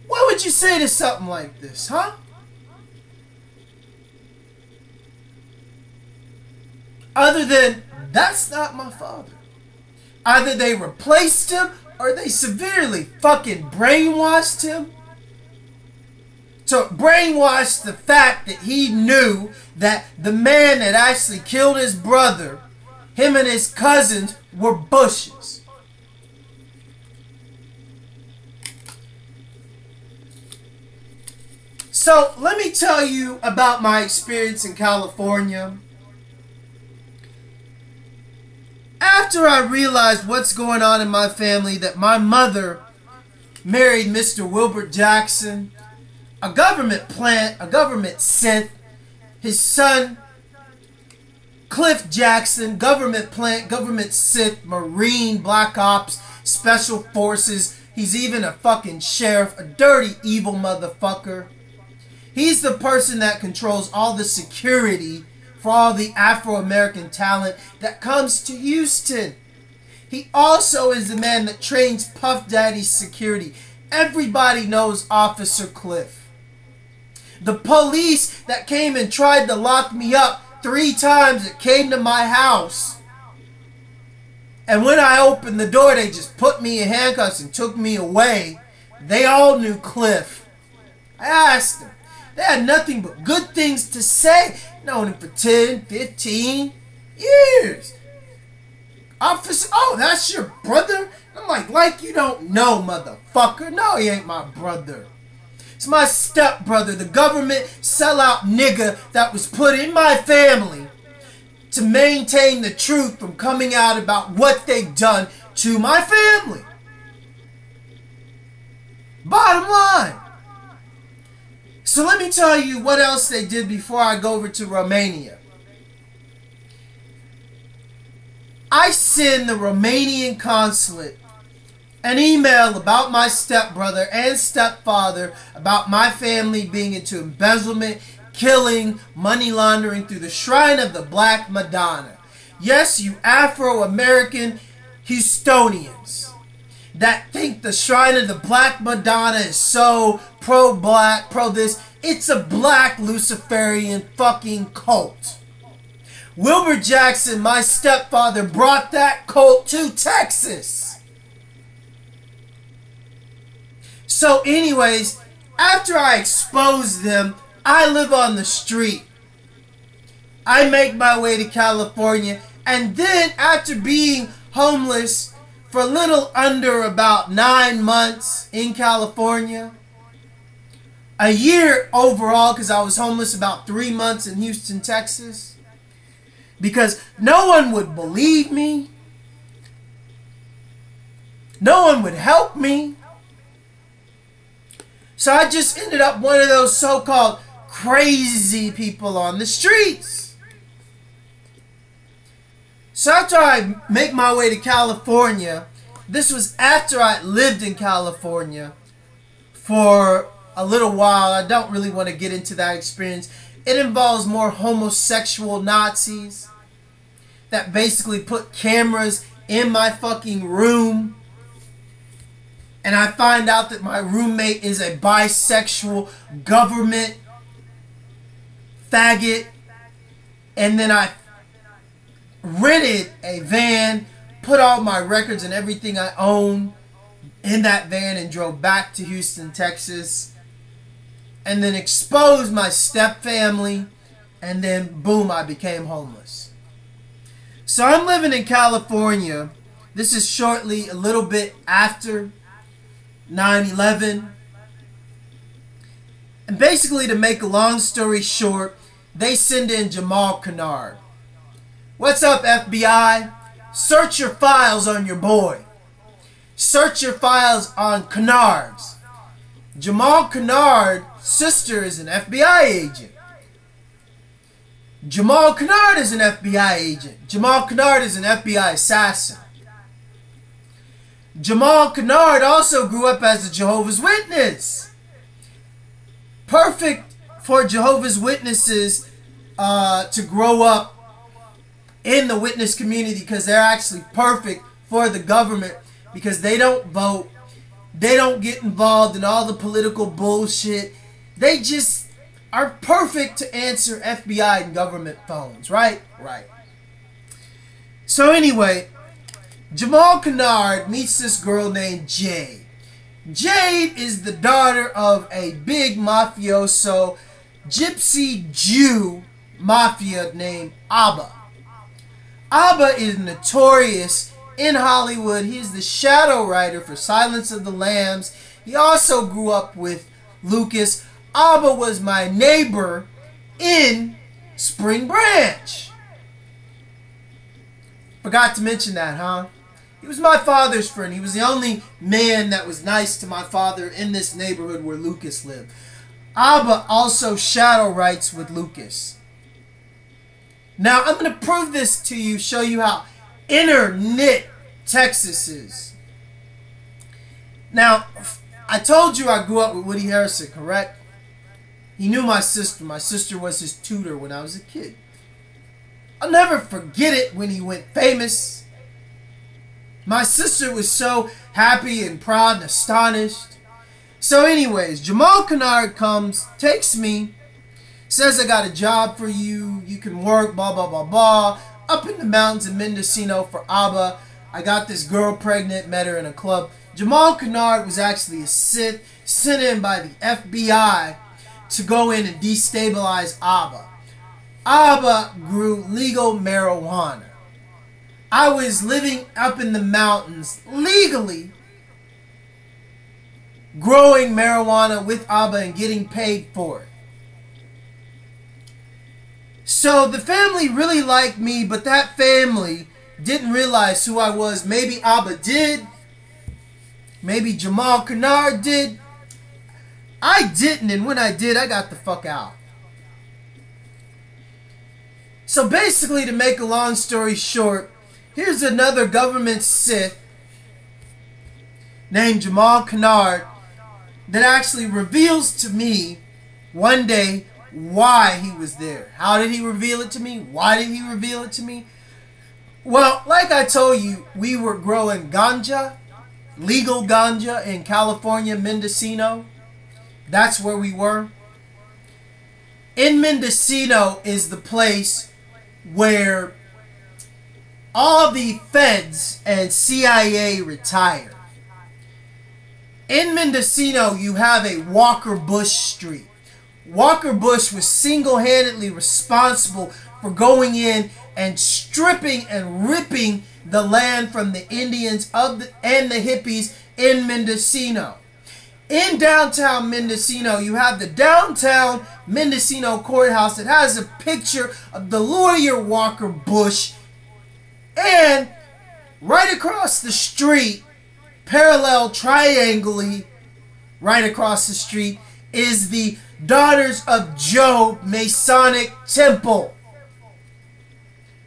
Speaker 1: What would you say to something like this, huh? Other than, that's not my father. Either they replaced him or they severely fucking brainwashed him. To brainwash the fact that he knew that the man that actually killed his brother, him and his cousins, were Bushes. So let me tell you about my experience in California. After I realized what's going on in my family, that my mother married Mr. Wilbert Jackson, a government plant, a government synth, his son, Cliff Jackson, government plant, government synth, Marine, Black Ops, Special Forces, He's even a fucking sheriff, a dirty, evil motherfucker. He's the person that controls all the security for all the Afro-American talent that comes to Houston. He also is the man that trains Puff Daddy's security. Everybody knows Officer Cliff. The police that came and tried to lock me up 3 times that came to my house. And when I opened the door, they just put me in handcuffs and took me away. They all knew Cliff. I asked them. They had nothing but good things to say. Known him for 10, 15 years. Officer, oh, that's your brother? I'm like you don't know, motherfucker. No, he ain't my brother. It's my stepbrother, the government sellout nigga that was put in my family to maintain the truth from coming out about what they've done to my family. Bottom line. So let me tell you what else they did before I go over to Romania. I send the Romanian consulate an email about my stepbrother and stepfather, about my family being into embezzlement, killing, money laundering through the shrine of the Black Madonna. Yes, you Afro-American Houstonians that think the shrine of the Black Madonna is so pro-black, pro-this. It's a black Luciferian fucking cult. Wilbur Jackson, my stepfather, brought that cult to Texas. So anyways, after I expose them, I live on the street. I make my way to California, and then after being homeless for a little under about 9 months in California, a year overall, because I was homeless about 3 months in Houston, Texas, because no one would believe me, no one would help me. So I just ended up one of those so-called crazy people on the streets. So after I make my way to California, this was after I lived in California for a little while. I don't really want to get into that experience. It involves more homosexual Nazis that basically put cameras in my fucking room. And I find out that my roommate is a bisexual government faggot. And then I rented a van, put all my records and everything I own in that van and drove back to Houston, Texas. And then exposed my stepfamily. And then boom, I became homeless. So I'm living in California. This is shortly a little bit after 9/11. And basically, to make a long story short, they send in Jamal Kennard. What's up, FBI? Search your files on your boy. Search your files on Kennard's. Jamal Kennard's sister is an FBI agent. Jamal Kennard is an FBI agent. Jamal Kennard is an FBI assassin. Jamal Kennard also grew up as a Jehovah's Witness. Perfect for Jehovah's Witnesses to grow up in the witness community, because they're actually perfect for the government, because they don't vote. They don't get involved in all the political bullshit. They just are perfect to answer FBI and government phones, right? Right. So anyway, Jamal Kennard meets this girl named Jade. Jade is the daughter of a big mafioso, gypsy Jew mafia named Abba. Abba is notorious in Hollywood. He's the shadow writer for Silence of the Lambs. He also grew up with Lucas. Abba was my neighbor in Spring Branch. Forgot to mention that, huh? He was my father's friend. He was the only man that was nice to my father in this neighborhood where Lucas lived. Abba also shadow writes with Lucas. Now, I'm going to prove this to you, show you how inner-knit Texas is. Now, I told you I grew up with Woody Harrelson, correct? He knew my sister. My sister was his tutor when I was a kid. I'll never forget it when he went famous. My sister was so happy and proud and astonished. So anyways, Jamal Kennard comes, takes me, says I got a job for you. You can work, blah, blah, blah, blah. Up in the mountains in Mendocino for ABBA. I got this girl pregnant, met her in a club. Jamal Kennard was actually a Sith sent in by the FBI to go in and destabilize ABBA. ABBA grew legal marijuana. I was living up in the mountains legally growing marijuana with ABBA and getting paid for it. So the family really liked me, but that family didn't realize who I was. Maybe ABBA did. Maybe Jamal Kennard did. I didn't, and when I did, I got the fuck out. So basically, to make a long story short, here's another government Sith named Jamal Kennard that actually reveals to me one day why he was there. How did he reveal it to me? Why did he reveal it to me? Well, like I told you, we were growing ganja, legal ganja in California, Mendocino. That's where we were. In Mendocino is the place where all the feds and CIA retire. In Mendocino, you have a Walker Bush Street. Walker Bush was single-handedly responsible for going in and stripping and ripping the land from the Indians and the hippies in Mendocino. In downtown Mendocino, you have the downtown Mendocino courthouse that has a picture of the lawyer Walker Bush. And right across the street, parallel triangly, right across the street, is the Daughters of Job Masonic Temple.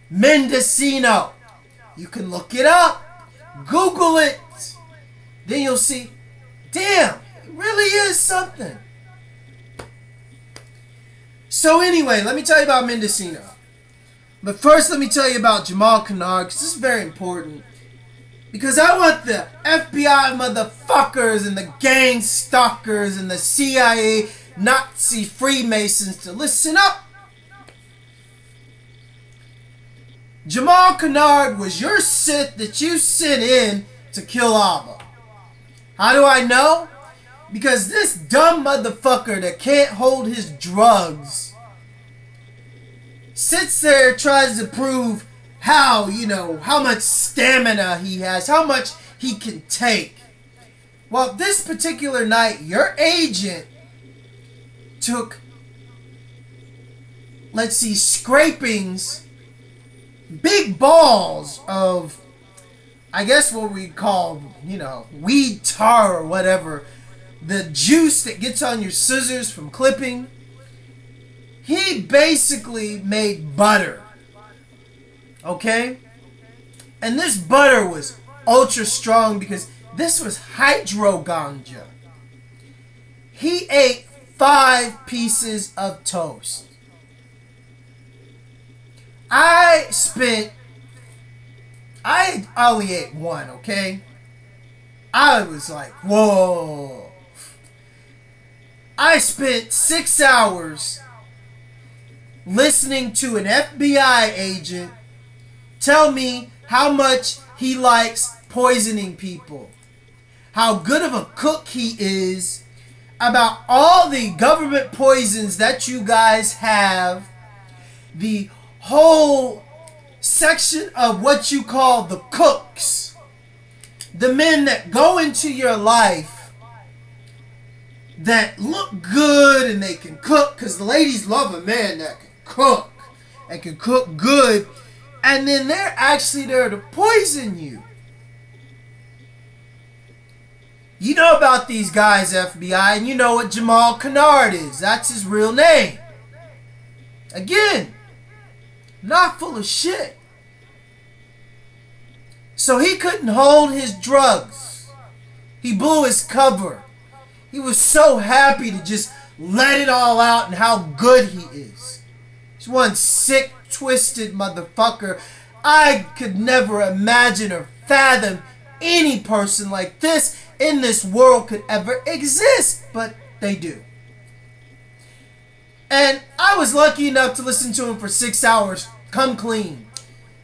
Speaker 1: Mendocino. You can look it up. Google it. Then you'll see, damn, it really is something. So anyway, let me tell you about Mendocino. But first, let me tell you about Jamal Kennard, because this is very important. Because I want the FBI motherfuckers and the Gangstalkers and the CIA Nazi Freemasons to listen up. Jamal Kennard was your Sith that you sent in to kill ABBA. How do I know? Because this dumb motherfucker that can't hold his drugs sits there, tries to prove how, how much stamina he has, how much he can take. Well, this particular night, your agent took, let's see, scrapings, big balls of, I guess what we call, weed tar or whatever, the juice that gets on your scissors from clipping. He basically made butter. Okay? And this butter was ultra strong because this was hydro ganja. He ate 5 pieces of toast. I only ate 1, okay? I was like, whoa. I spent 6 hours listening to an FBI agent tell me how much he likes poisoning people, how good of a cook he is, about all the government poisons that you guys have, the whole section of what you call the cooks, the men that go into your life that look good and they can cook, because the ladies love a man that can cook and can cook good, and then they're actually there to poison you. You know about these guys, FBI, and you know what Jamal Kennard is. That's his real name. Again, not full of shit. So he couldn't hold his drugs. He blew his cover. He was so happy to just let it all out and how good he is. He's one sick, twisted motherfucker. I could never imagine or fathom any person like this in this world could ever exist, but they do. And I was lucky enough to listen to him for 6 hours, come clean.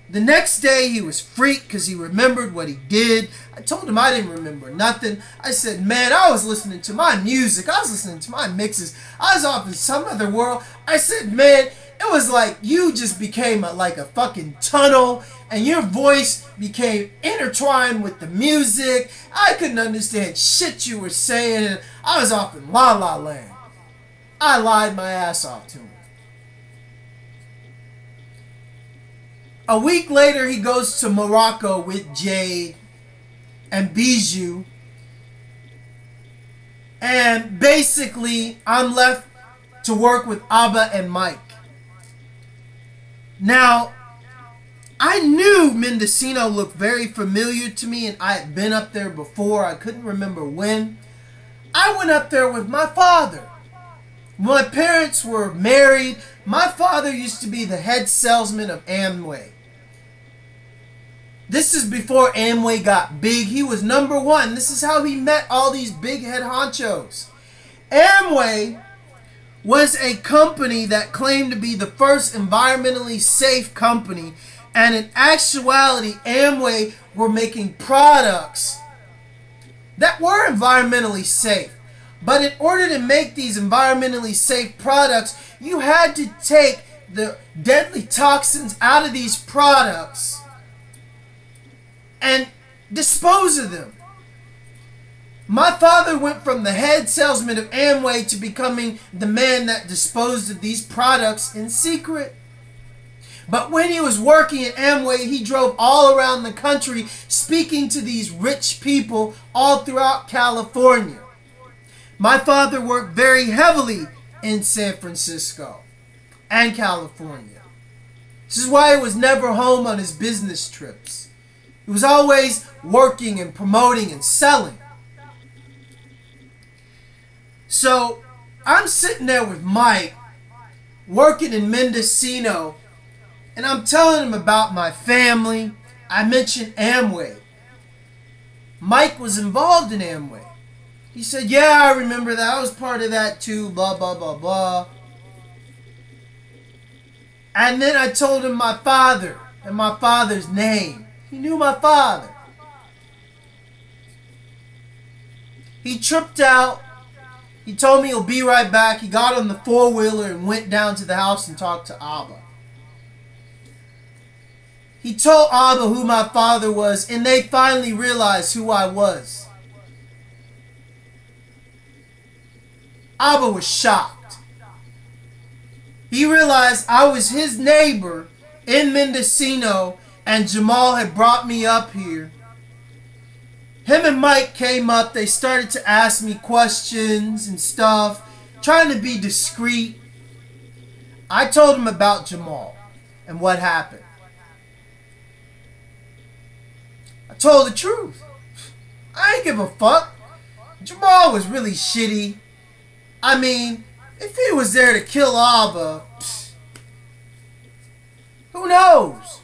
Speaker 1: The next day he was freaked because he remembered what he did. I told him I didn't remember nothing. I said, man, I was listening to my music. I was listening to my mixes. I was off in some other world. I said, man, it was like you just became like a fucking tunnel and your voice became intertwined with the music. I couldn't understand shit you were saying. And I was off in La La Land. I lied my ass off to him. A week later, he goes to Morocco with Jade and Bijou. And basically, I'm left to work with Abba and Mike. Now, I knew Mendocino looked very familiar to me, and I had been up there before. I couldn't remember when. I went up there with my father. My parents were married. My father used to be the head salesman of Amway. This is before Amway got big. He was #1. This is how he met all these big head honchos. Amway was a company that claimed to be the first environmentally safe company. And in actuality, Amway were making products that were environmentally safe. But in order to make these environmentally safe products, you had to take the deadly toxins out of these products and dispose of them. My father went from the head salesman of Amway to becoming the man that disposed of these products in secret. But when he was working at Amway, he drove all around the country speaking to these rich people all throughout California. My father worked very heavily in San Francisco and California. This is why he was never home on his business trips. He was always working and promoting and selling. So I'm sitting there with Mike, working in Mendocino, and I'm telling him about my family. I mentioned Amway. Mike was involved in Amway. He said, yeah, I remember that. I was part of that too, blah, blah, blah, blah. And then I told him my father and my father's name. He knew my father. He tripped out. He told me he'll be right back. He got on the four-wheeler and went down to the house and talked to Abba. He told Abba who my father was, and they finally realized who I was. Abba was shocked. He realized I was his neighbor in Mendocino, and Jamal had brought me up here. Him and Mike came up. They started to ask me questions and stuff, trying to be discreet. I told him about Jamal and what happened. I told the truth. I ain't give a fuck. Jamal was really shitty. I mean, if he was there to kill Abba, who knows?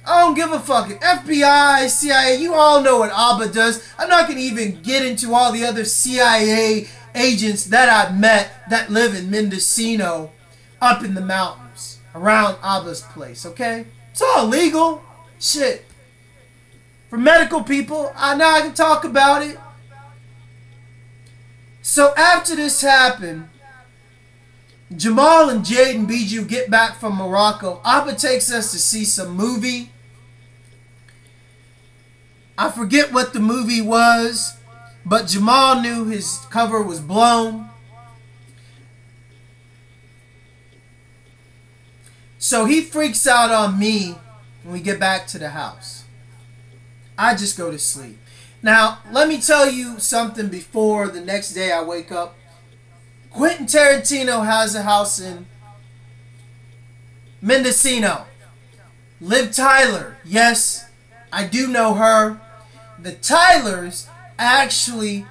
Speaker 1: I don't give a fucking FBI, CIA, you all know what Abba does. I'm not going to even get into all the other CIA agents that I've met that live in Mendocino up in the mountains around Abba's place, okay? It's all legal. Shit. For medical people, now I can talk about it. So after this happened, Jamal and Jade and Bijou get back from Morocco. Abba takes us to see some movie. I forget what the movie was, but Jamal knew his cover was blown. So he freaks out on me when we get back to the house. I just go to sleep. Now, let me tell you something before the next day I wake up. Quentin Tarantino has a house in Mendocino. Liv Tyler, yes, I do know her. The Tylers actually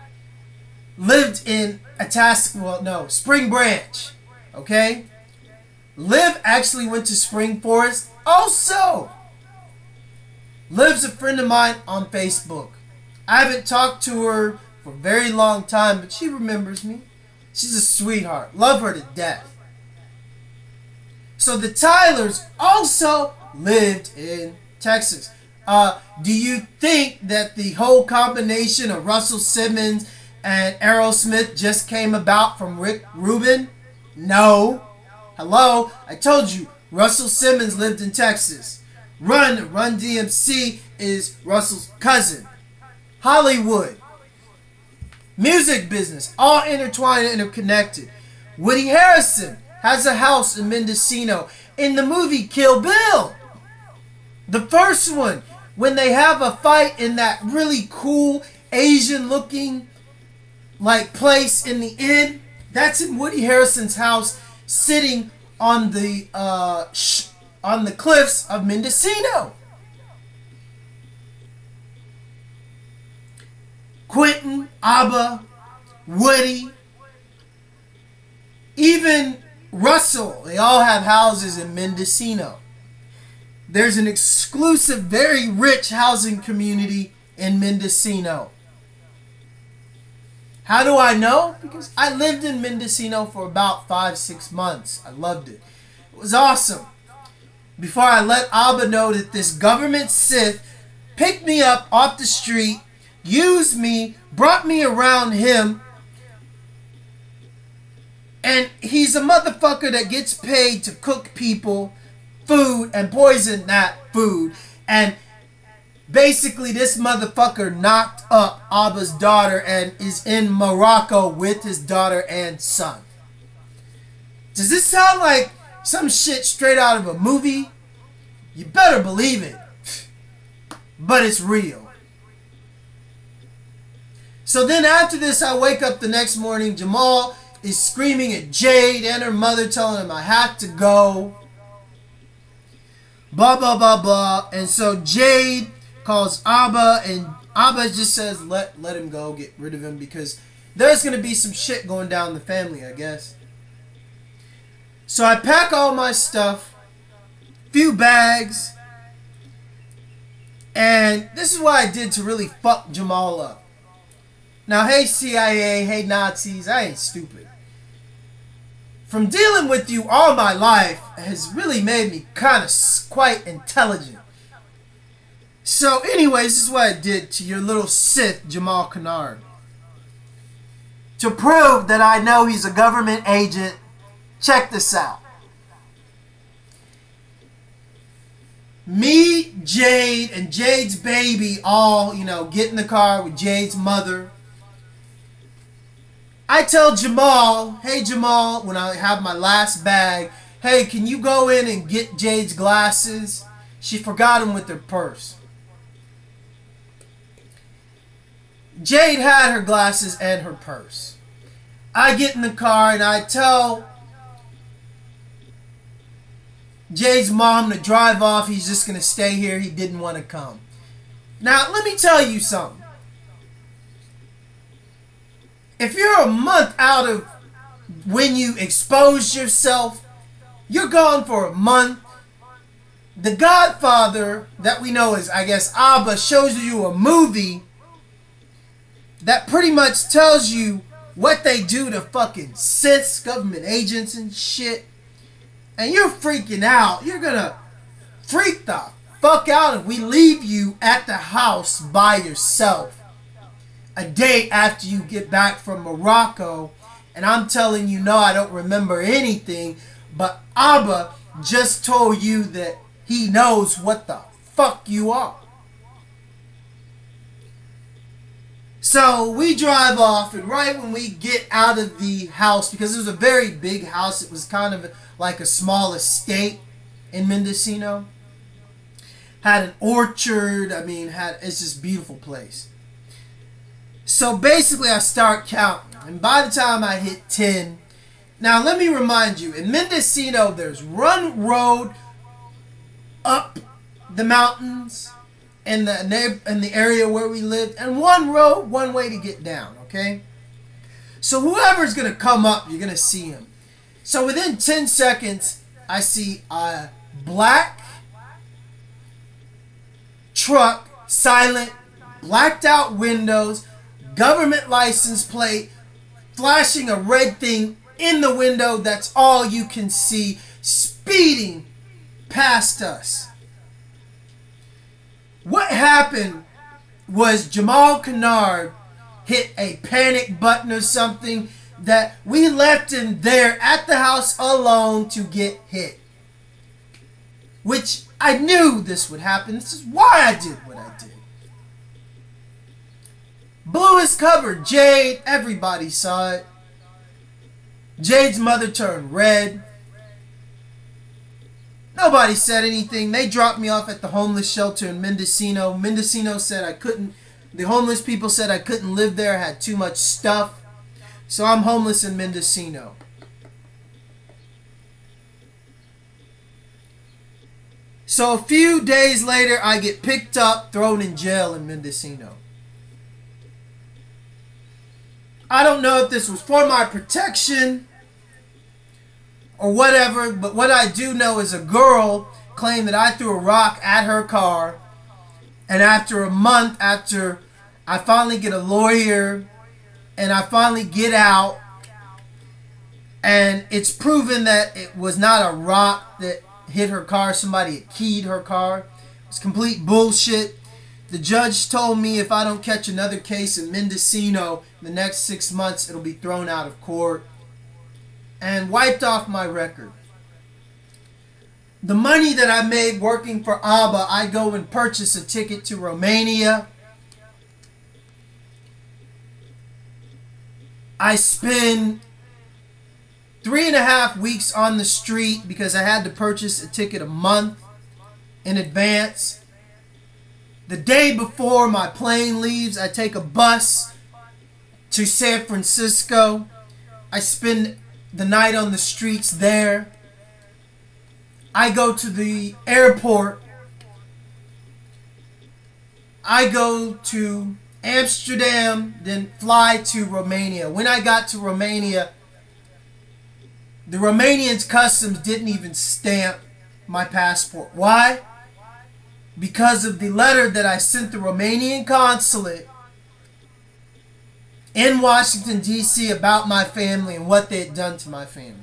Speaker 1: lived in Spring Branch. Okay? Liv actually went to Spring Forest. Also, Liv's a friend of mine on Facebook. I haven't talked to her for a very long time, but she remembers me. She's a sweetheart. Love her to death. So the Tylers also lived in Texas. Do you think that the whole combination of Russell Simmons and Aerosmith just came about from Rick Rubin? No. Hello? I told you, Russell Simmons lived in Texas. Run DMC is Russell's cousin. Hollywood. Music business. All intertwined and interconnected. Woody Harrelson has a house in Mendocino in the movie Kill Bill. The first one, when they have a fight in that really cool Asian looking place in the inn, that's in Woody Harrelson's house, sitting on the cliffs of Mendocino. Quentin, Abba, Woody, even Russell, they all have houses in Mendocino. There's an exclusive, very rich housing community in Mendocino. How do I know? Because I lived in Mendocino for about 5-6 months. I loved it. It was awesome. Before I let Abba know that this government Sith picked me up off the street, used me, brought me around him, and he's a motherfucker that gets paid to cook people food and poison that food. And basically this motherfucker knocked up Abba's daughter and is in Morocco with his daughter and son. Does this sound like some shit straight out of a movie? You better believe it. But it's real. So then after this, I wake up the next morning. Jamal is screaming at Jade and her mother, telling him I have to go. Blah, blah, blah, blah. And so Jade calls Abba, and Abba just says, let him go, get rid of him, because there's going to be some shit going down in the family, I guess. So I pack all my stuff, few bags, and this is what I did to really fuck Jamal up. Now, hey CIA, hey Nazis, I ain't stupid. From dealing with you all my life has really made me kind of quite intelligent. So anyways, this is what I did to your little Sith, Jamal Kennard. To prove that I know he's a government agent, check this out. Me, Jade, and Jade's baby all, get in the car with Jade's mother. I tell Jamal, hey Jamal, when I have my last bag, hey, can you go in and get Jade's glasses? She forgot them with her purse. Jade had her glasses and her purse. I get in the car and I tell Jade's mom to drive off. He's just going to stay here. He didn't want to come. Now, let me tell you something. If you're a month out of when you exposed yourself, you're gone for a month. The Godfather that we know is, I guess, Abba, shows you a movie that pretty much tells you what they do to fucking Siths, government agents and shit. And you're freaking out. You're gonna freak the fuck out if we leave you at the house by yourself a day after you get back from Morocco, and I'm telling you, no, I don't remember anything, but Abba just told you that he knows what the fuck you are. So we drive off, and right when we get out of the house, because it was a very big house, it was kind of like a small estate in Mendocino, had an orchard, it's just a beautiful place. So basically I start counting, and by the time I hit 10, now let me remind you, in Mendocino there's one road up the mountains in the area where we lived, and one road, one way to get down, okay? So whoever's going to come up, you're going to see him. So within 10 seconds, I see a black truck, silent, blacked out windows, government license plate, flashing a red thing in the window. That's all you can see, speeding past us. What happened was Jamal Kennard hit a panic button or something that we left him there at the house alone to get hit. Which I knew this would happen. This is why I did what I did. Blew his cover. Jade, everybody saw it. Jade's mother turned red. Nobody said anything. They dropped me off at the homeless shelter in Mendocino. Mendocino said I couldn't, the homeless people said I couldn't live there. I had too much stuff. So I'm homeless in Mendocino. So a few days later, I get picked up, thrown in jail in Mendocino. I don't know if this was for my protection or whatever, but what I do know is a girl claimed that I threw a rock at her car, and after a month, after I finally get a lawyer and I finally get out, and it's proven that it was not a rock that hit her car, somebody had keyed her car. It's complete bullshit. The judge told me if I don't catch another case in Mendocino in the next 6 months, it'll be thrown out of court and wiped off my record. The money that I made working for ABBA, I go and purchase a ticket to Romania. I spend 3.5 weeks on the street because I had to purchase a ticket a month in advance. The day before my plane leaves, I take a bus to San Francisco. I spend the night on the streets there. I go to the airport. I go to Amsterdam, then fly to Romania. When I got to Romania, the Romanian customs didn't even stamp my passport. Why? Because of the letter that I sent the Romanian consulate in Washington, D.C. about my family and what they had done to my family.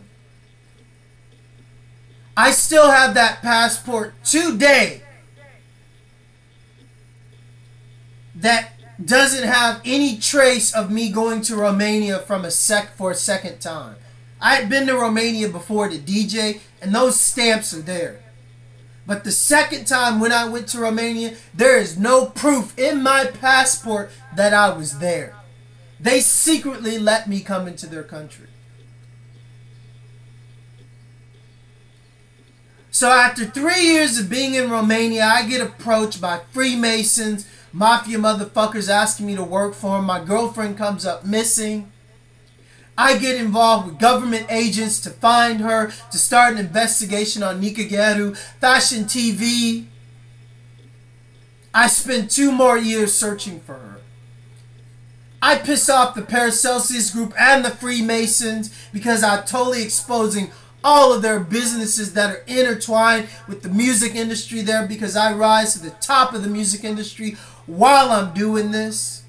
Speaker 1: I still have that passport today that doesn't have any trace of me going to Romania for a second time. I had been to Romania before to DJ, and those stamps are there. But the second time when I went to Romania, there is no proof in my passport that I was there. They secretly let me come into their country. So after 3 years of being in Romania, I get approached by Freemasons, mafia motherfuckers asking me to work for them. My girlfriend comes up missing. I get involved with government agents to find her, to start an investigation on Nika Geru, Fashion TV. I spent 2 more years searching for her. I piss off the Paracelsus group and the Freemasons because I'm totally exposing all of their businesses that are intertwined with the music industry there, because I rise to the top of the music industry while I'm doing this.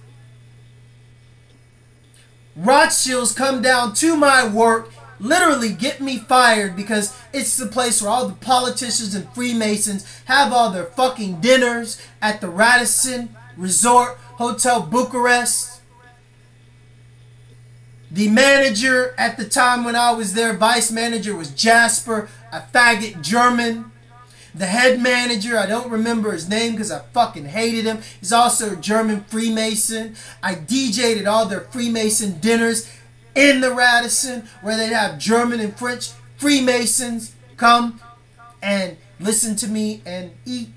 Speaker 1: Rothschilds come down to my work, literally get me fired because it's the place where all the politicians and Freemasons have all their fucking dinners at the Radisson Resort Hotel Bucharest. The manager at the time when I was there, vice manager, was Jasper, a faggot German. The head manager, I don't remember his name because I fucking hated him. He's also a German Freemason. I DJ'd at all their Freemason dinners in the Radisson where they'd have German and French Freemasons come and listen to me and eat.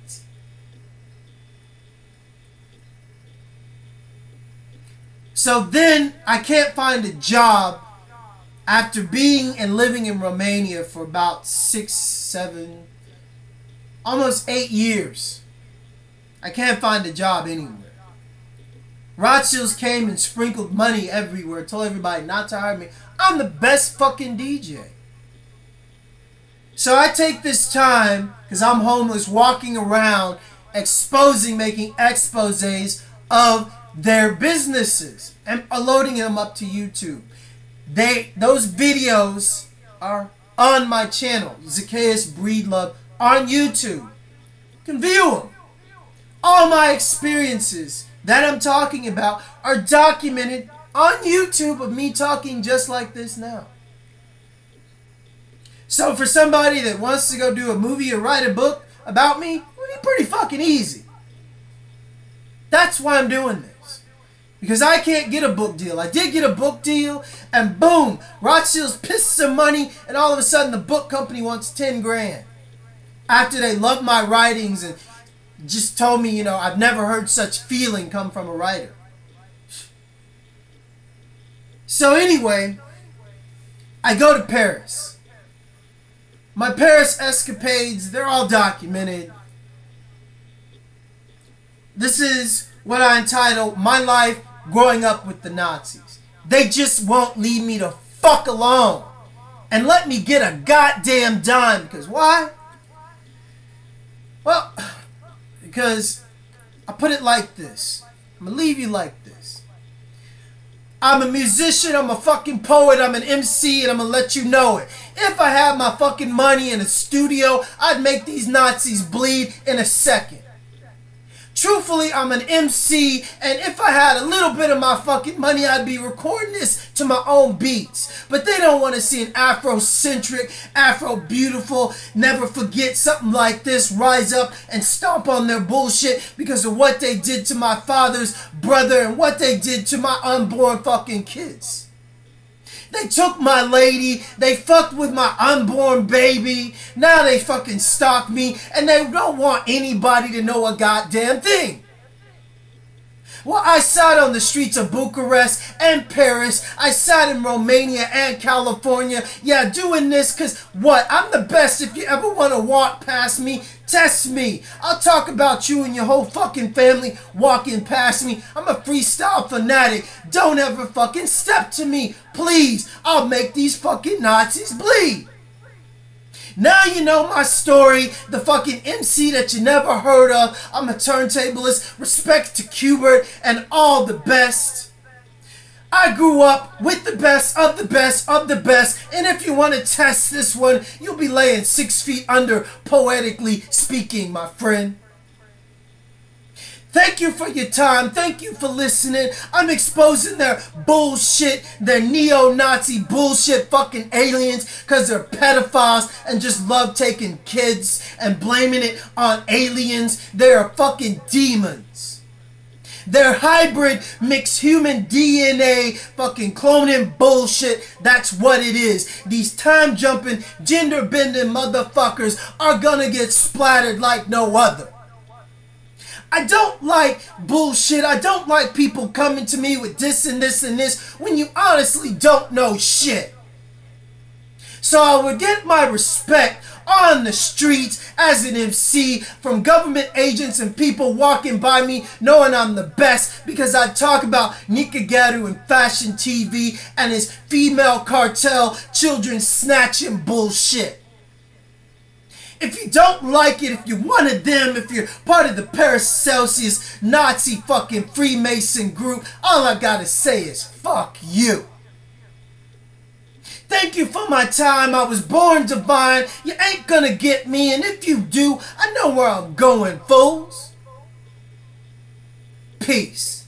Speaker 1: So then I can't find a job after being and living in Romania for about 6, 7, almost 8 years. I can't find a job anywhere. Rothschilds came and sprinkled money everywhere, told everybody not to hire me. I'm the best fucking DJ. So I take this time, because I'm homeless, walking around, exposing, making exposés of their businesses and loading them up to YouTube. Those videos are on my channel, Zakaos Breedlove, on YouTube. You can view them. All my experiences that I'm talking about are documented on YouTube of me talking just like this now. So for somebody that wants to go do a movie or write a book about me, it would be pretty fucking easy. That's why I'm doing this. Because I can't get a book deal. I did get a book deal, and boom, Rothschilds pissed some money, and all of a sudden the book company wants 10 grand. After they loved my writings and just told me, you know, I've never heard such feeling come from a writer. So anyway, I go to Paris. My Paris escapades, they're all documented. This is what I entitle My Life Growing Up with the Nazis. They just won't leave me the fuck alone and let me get a goddamn dime. Because why? Well, because I put it like this. I'm going to leave you like this. I'm a musician, I'm a fucking poet, I'm an MC, and I'm going to let you know it. If I had my fucking money in a studio, I'd make these Nazis bleed in a second. Truthfully, I'm an MC, and if I had a little bit of my fucking money, I'd be recording this to my own beats. But they don't want to see an Afrocentric, Afro-beautiful, never forget something like this rise up and stomp on their bullshit because of what they did to my father's brother and what they did to my unborn fucking kids. They took my lady, they fucked with my unborn baby, now they fucking stalk me, and they don't want anybody to know a goddamn thing. Well, I sat on the streets of Bucharest and Paris, I sat in Romania and California, yeah, doing this because what? I'm the best. If you ever want to walk past me, test me. I'll talk about you and your whole fucking family walking past me. I'm a freestyle fanatic. Don't ever fucking step to me, please. I'll make these fucking Nazis bleed. Now you know my story, the fucking MC that you never heard of. I'm a turntablist, respect to Qbert and all the best. I grew up with the best of the best of the best, and if you want to test this one, you'll be laying 6 feet under, poetically speaking, my friend. Thank you for your time. Thank you for listening. I'm exposing their bullshit, their neo-Nazi bullshit fucking aliens because they're pedophiles and just love taking kids and blaming it on aliens. They're fucking demons. They're hybrid mixed human DNA fucking cloning bullshit. That's what it is. These time-jumping, gender-bending motherfuckers are gonna get splattered like no other. I don't like bullshit. I don't like people coming to me with this and this and this when you honestly don't know shit. So I would get my respect on the streets as an MC from government agents and people walking by me knowing I'm the best because I talk about Nikagaru and Fashion TV and his female cartel children snatching bullshit. If you don't like it, if you're one of them, if you're part of the Paracelsus Nazi fucking Freemason group, all I gotta say is fuck you. Thank you for my time. I was born divine. You ain't gonna get me, and if you do, I know where I'm going, fools. Peace.